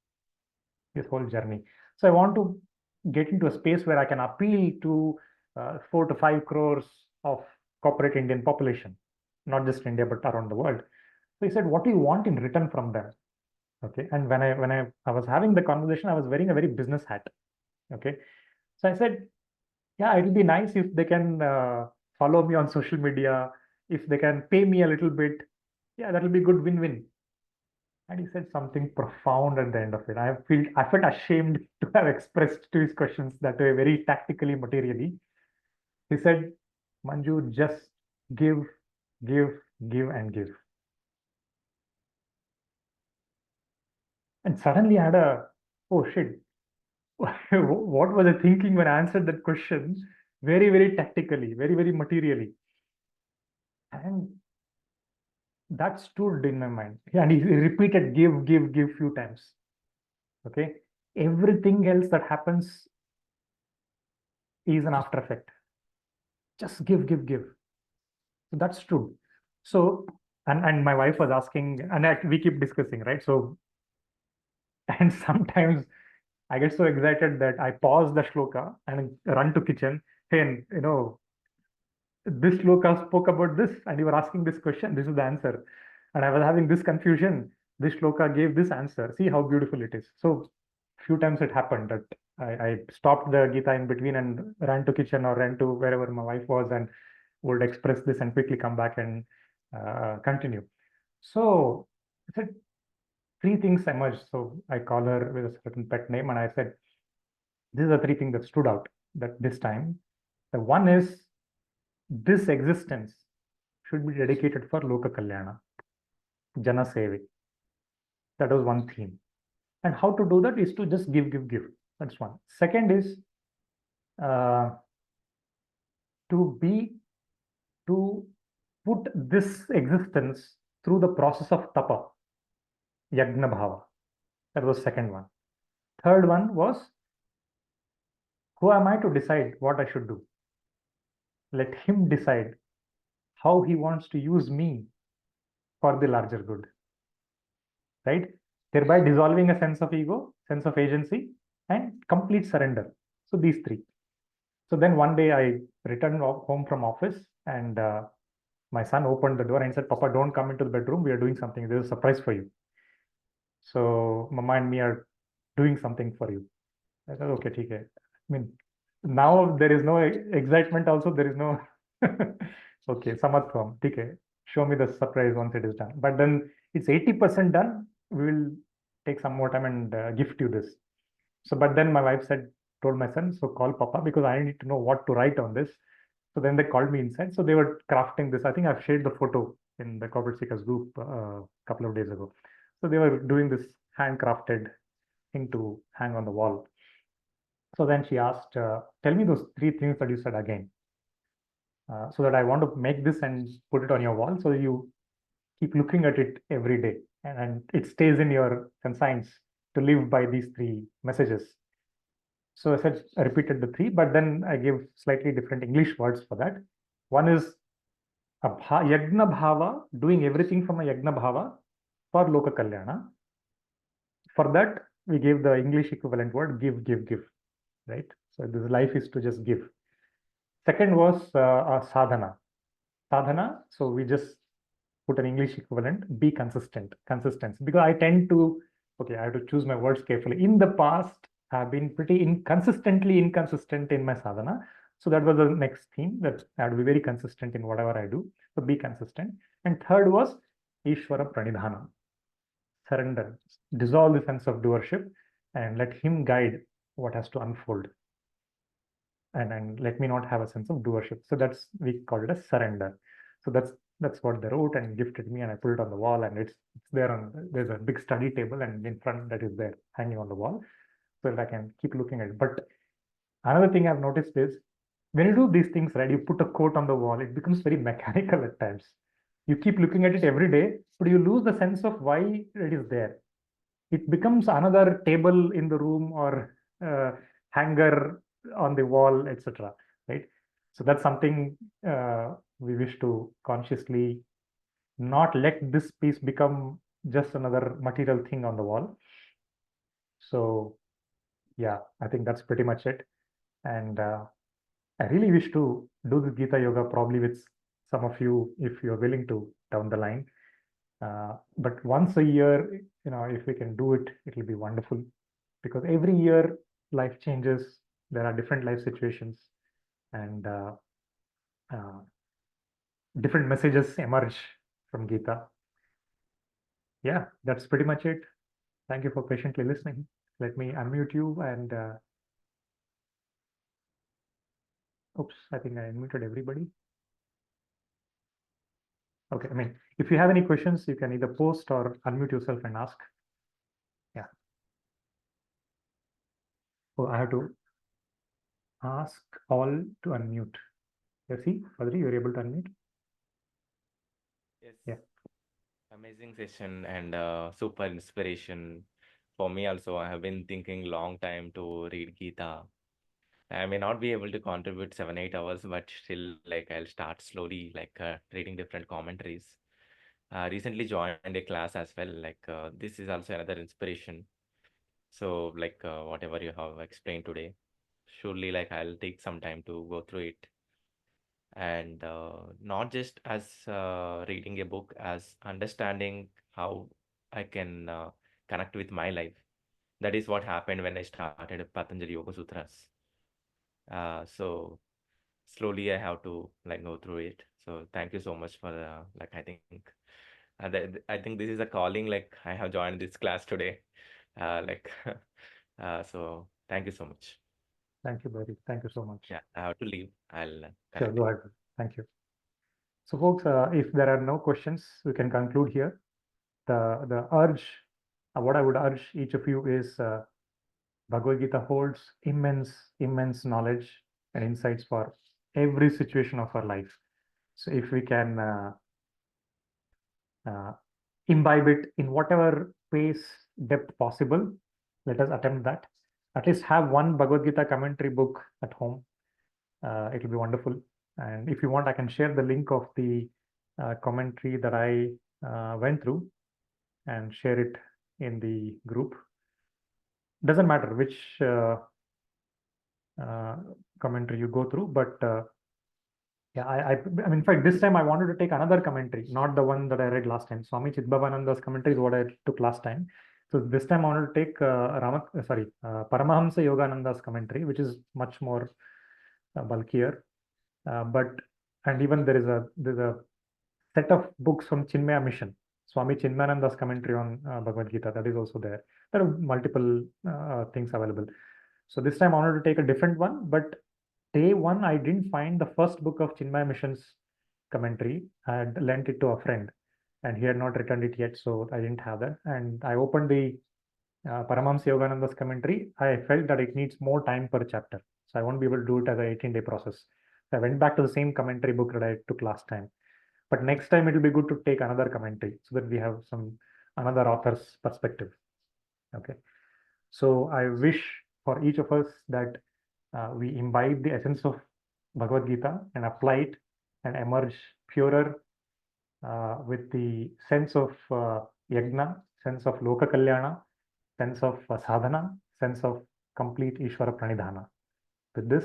this whole journey? So I want to get into a space where I can appeal to 4 to 5 crores of corporate Indian population, not just India, but around the world. So he said, what do you want in return from them? Okay. And when I was having the conversation, I was wearing a very business hat. Okay. So I said, yeah, it'll be nice if they can follow me on social media, if they can pay me a little bit. Yeah, that'll be good win-win. And he said something profound at the end of it. I felt ashamed to have expressed to his questions that way, very tactically, materially. He said, Manju, just give, give, give, and give. And suddenly I had oh shit, what was I thinking when I answered that question? Very, very tactically, very, very materially. And that stood in my mind. And he repeated, give few times. Okay. Everything else that happens is an after effect. Just give, give, give. So that's true. So, and my wife was asking, and we keep discussing, right? So, and sometimes I get so excited that I pause the shloka and run to kitchen. Hey, and, this shloka spoke about this, and you were asking this question. This is the answer, and I was having this confusion. This shloka gave this answer. See how beautiful it is. So, few times it happened that I stopped the Gita in between and ran to kitchen or ran to wherever my wife was and would express this and quickly come back and continue. So I said three things emerged. So I call her with a certain pet name, and I said, these are the three things that stood out that this time. The one is this existence should be dedicated for Loka Kalyana, Jana Sevi. That was one theme. And how to do that is to just give, give, give. That's one. Second is uh, to put this existence through the process of tapa, yagna bhava. That was second one. Third one was, who am I to decide what I should do? Let him decide how he wants to use me for the larger good, right? Thereby dissolving a sense of ego, sense of agency, and complete surrender. So these three. So then one day I returned home from office, and my son opened the door and said, Papa, don't come into the bedroom. We are doing something. There's a surprise for you. So Mama and me are doing something for you. I said, okay, okay. I mean, now there is no excitement also. There is no, okay, samatvam, okay. Show me the surprise once it is done. But then it's 80% done. We will take some more time and gift you this. So, but then my wife told my son, so call Papa because I need to know what to write on this. So then they called me inside. So they were crafting this. I think I've shared the photo in the Corporate Seekers group a couple of days ago. So they were doing this handcrafted thing to hang on the wall. So then she asked, tell me those three things that you said again. So that I want to make this and put it on your wall so you keep looking at it every day and it stays in your conscience to live by these three messages. So I repeated the three, but then I gave slightly different English words for that. One is a yagna bhava, doing everything from a yagna bhava for Loka Kalyana. For that, we gave the English equivalent word give, give, give, right? So this life is to just give. Second was a sadhana. sadhana, so we just put an English equivalent, be consistent, consistency. Because I tend to, okay, I have to choose my words carefully. In the past, I've been pretty inconsistent in my sadhana. So that was the next theme, that I have to be very consistent in whatever I do. So be consistent. And third was Ishvara Pranidhana, surrender, dissolve the sense of doership and let him guide what has to unfold. And let me not have a sense of doership. So that's, we call it a surrender. So that's what they wrote and gifted me, and I put it on the wall, and it's there on, there's a big study table and in front that is there hanging on the wall so that I can keep looking at it. But another thing I've noticed is when you do these things, right, you put a quote on the wall, it becomes very mechanical at times. You keep looking at it every day, but you lose the sense of why it is there. It becomes another table in the room or hanger on the wall, etc. Right? So that's something we wish to consciously not let this piece become just another material thing on the wall. So yeah, I think that's pretty much it. And I really wish to do this Gita Yoga probably with some of you if you're willing to down the line. But once a year, if we can do it, it'll be wonderful, because every year life changes. There are different life situations, and uh, different messages emerge from Gita. Yeah, that's pretty much it. Thank you for patiently listening. Let me unmute you and oops, I think I unmuted everybody. Okay, I mean, if you have any questions, you can either post or unmute yourself and ask. Yeah. Oh, I have to ask all to unmute. You see, Padri, you're able to unmute? Yes, Yeah. amazing session and super inspiration for me also. I have been thinking long time to read Gita. I may not be able to contribute 7, 8 hours, but still, like I'll start slowly, like reading different commentaries. Recently joined a class as well. Like this is also another inspiration. So, like whatever you have explained today, surely like I'll take some time to go through it, and not just as reading a book, as understanding how I can connect with my life. That is what happened when I started Patanjali Yoga Sutras. So slowly I have to like go through it. So thank you so much for like I think I think this is a calling. Like I have joined this class today. Like so thank you so much. Thank you, Padri. Thank you so much. Yeah, I have to leave. I'll Sure, connect go you. ahead. Thank you. So, folks, if there are no questions, we can conclude here. The urge, what I would urge each of you is Bhagavad Gita holds immense knowledge and insights for every situation of our life. So, if we can uh, imbibe it in whatever pace, depth possible, let us attempt that. At least have one Bhagavad Gita commentary book at home. It'll be wonderful. And if you want, I can share the link of the commentary that I went through and share it in the group. Doesn't matter which uh, commentary you go through, but yeah, I mean, in fact, this time I wanted to take another commentary, not the one that I read last time. Swami Chidbhavananda's commentary is what I took last time. So this time I wanted to take Paramahamsa Yogananda's commentary, which is much more bulkier. But and even there's a set of books from Chinmaya Mission, Swami Chinmayananda's commentary on Bhagavad Gita, that is also there. There are multiple things available. So this time I wanted to take a different one, but day one I didn't find the first book of Chinmaya Mission's commentary. I had lent it to a friend, and he had not returned it yet, so I didn't have that. And I opened the Paramahamsa Yogananda's commentary. I felt that it needs more time per chapter, so I won't be able to do it as an 18-day process. So I went back to the same commentary book that I took last time. But next time it will be good to take another commentary so that we have some another author's perspective. Okay. So I wish for each of us that we imbibe the essence of Bhagavad Gita and apply it and emerge purer with the sense of yagna, sense of loka kalyana, sense of sadhana, sense of complete Ishvara pranidhana. With this,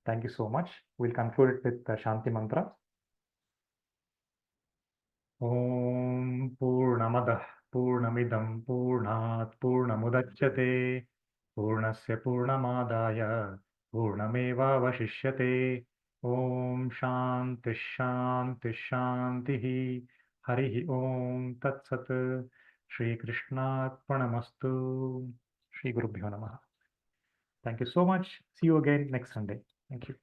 thank you so much. We'll conclude it with the Shanti mantra. Om Purnamadah Purnamidam Purnat Purnamudachyate Purnasya Purnamadaya Purnameva Vashishyate Om Shanti Shanti Shantihi Harihi Om Tat Sat Shri Krishnarpanamastu Shri Gurubhyo Namaha. Thank you so much. See you again next Sunday. Thank you.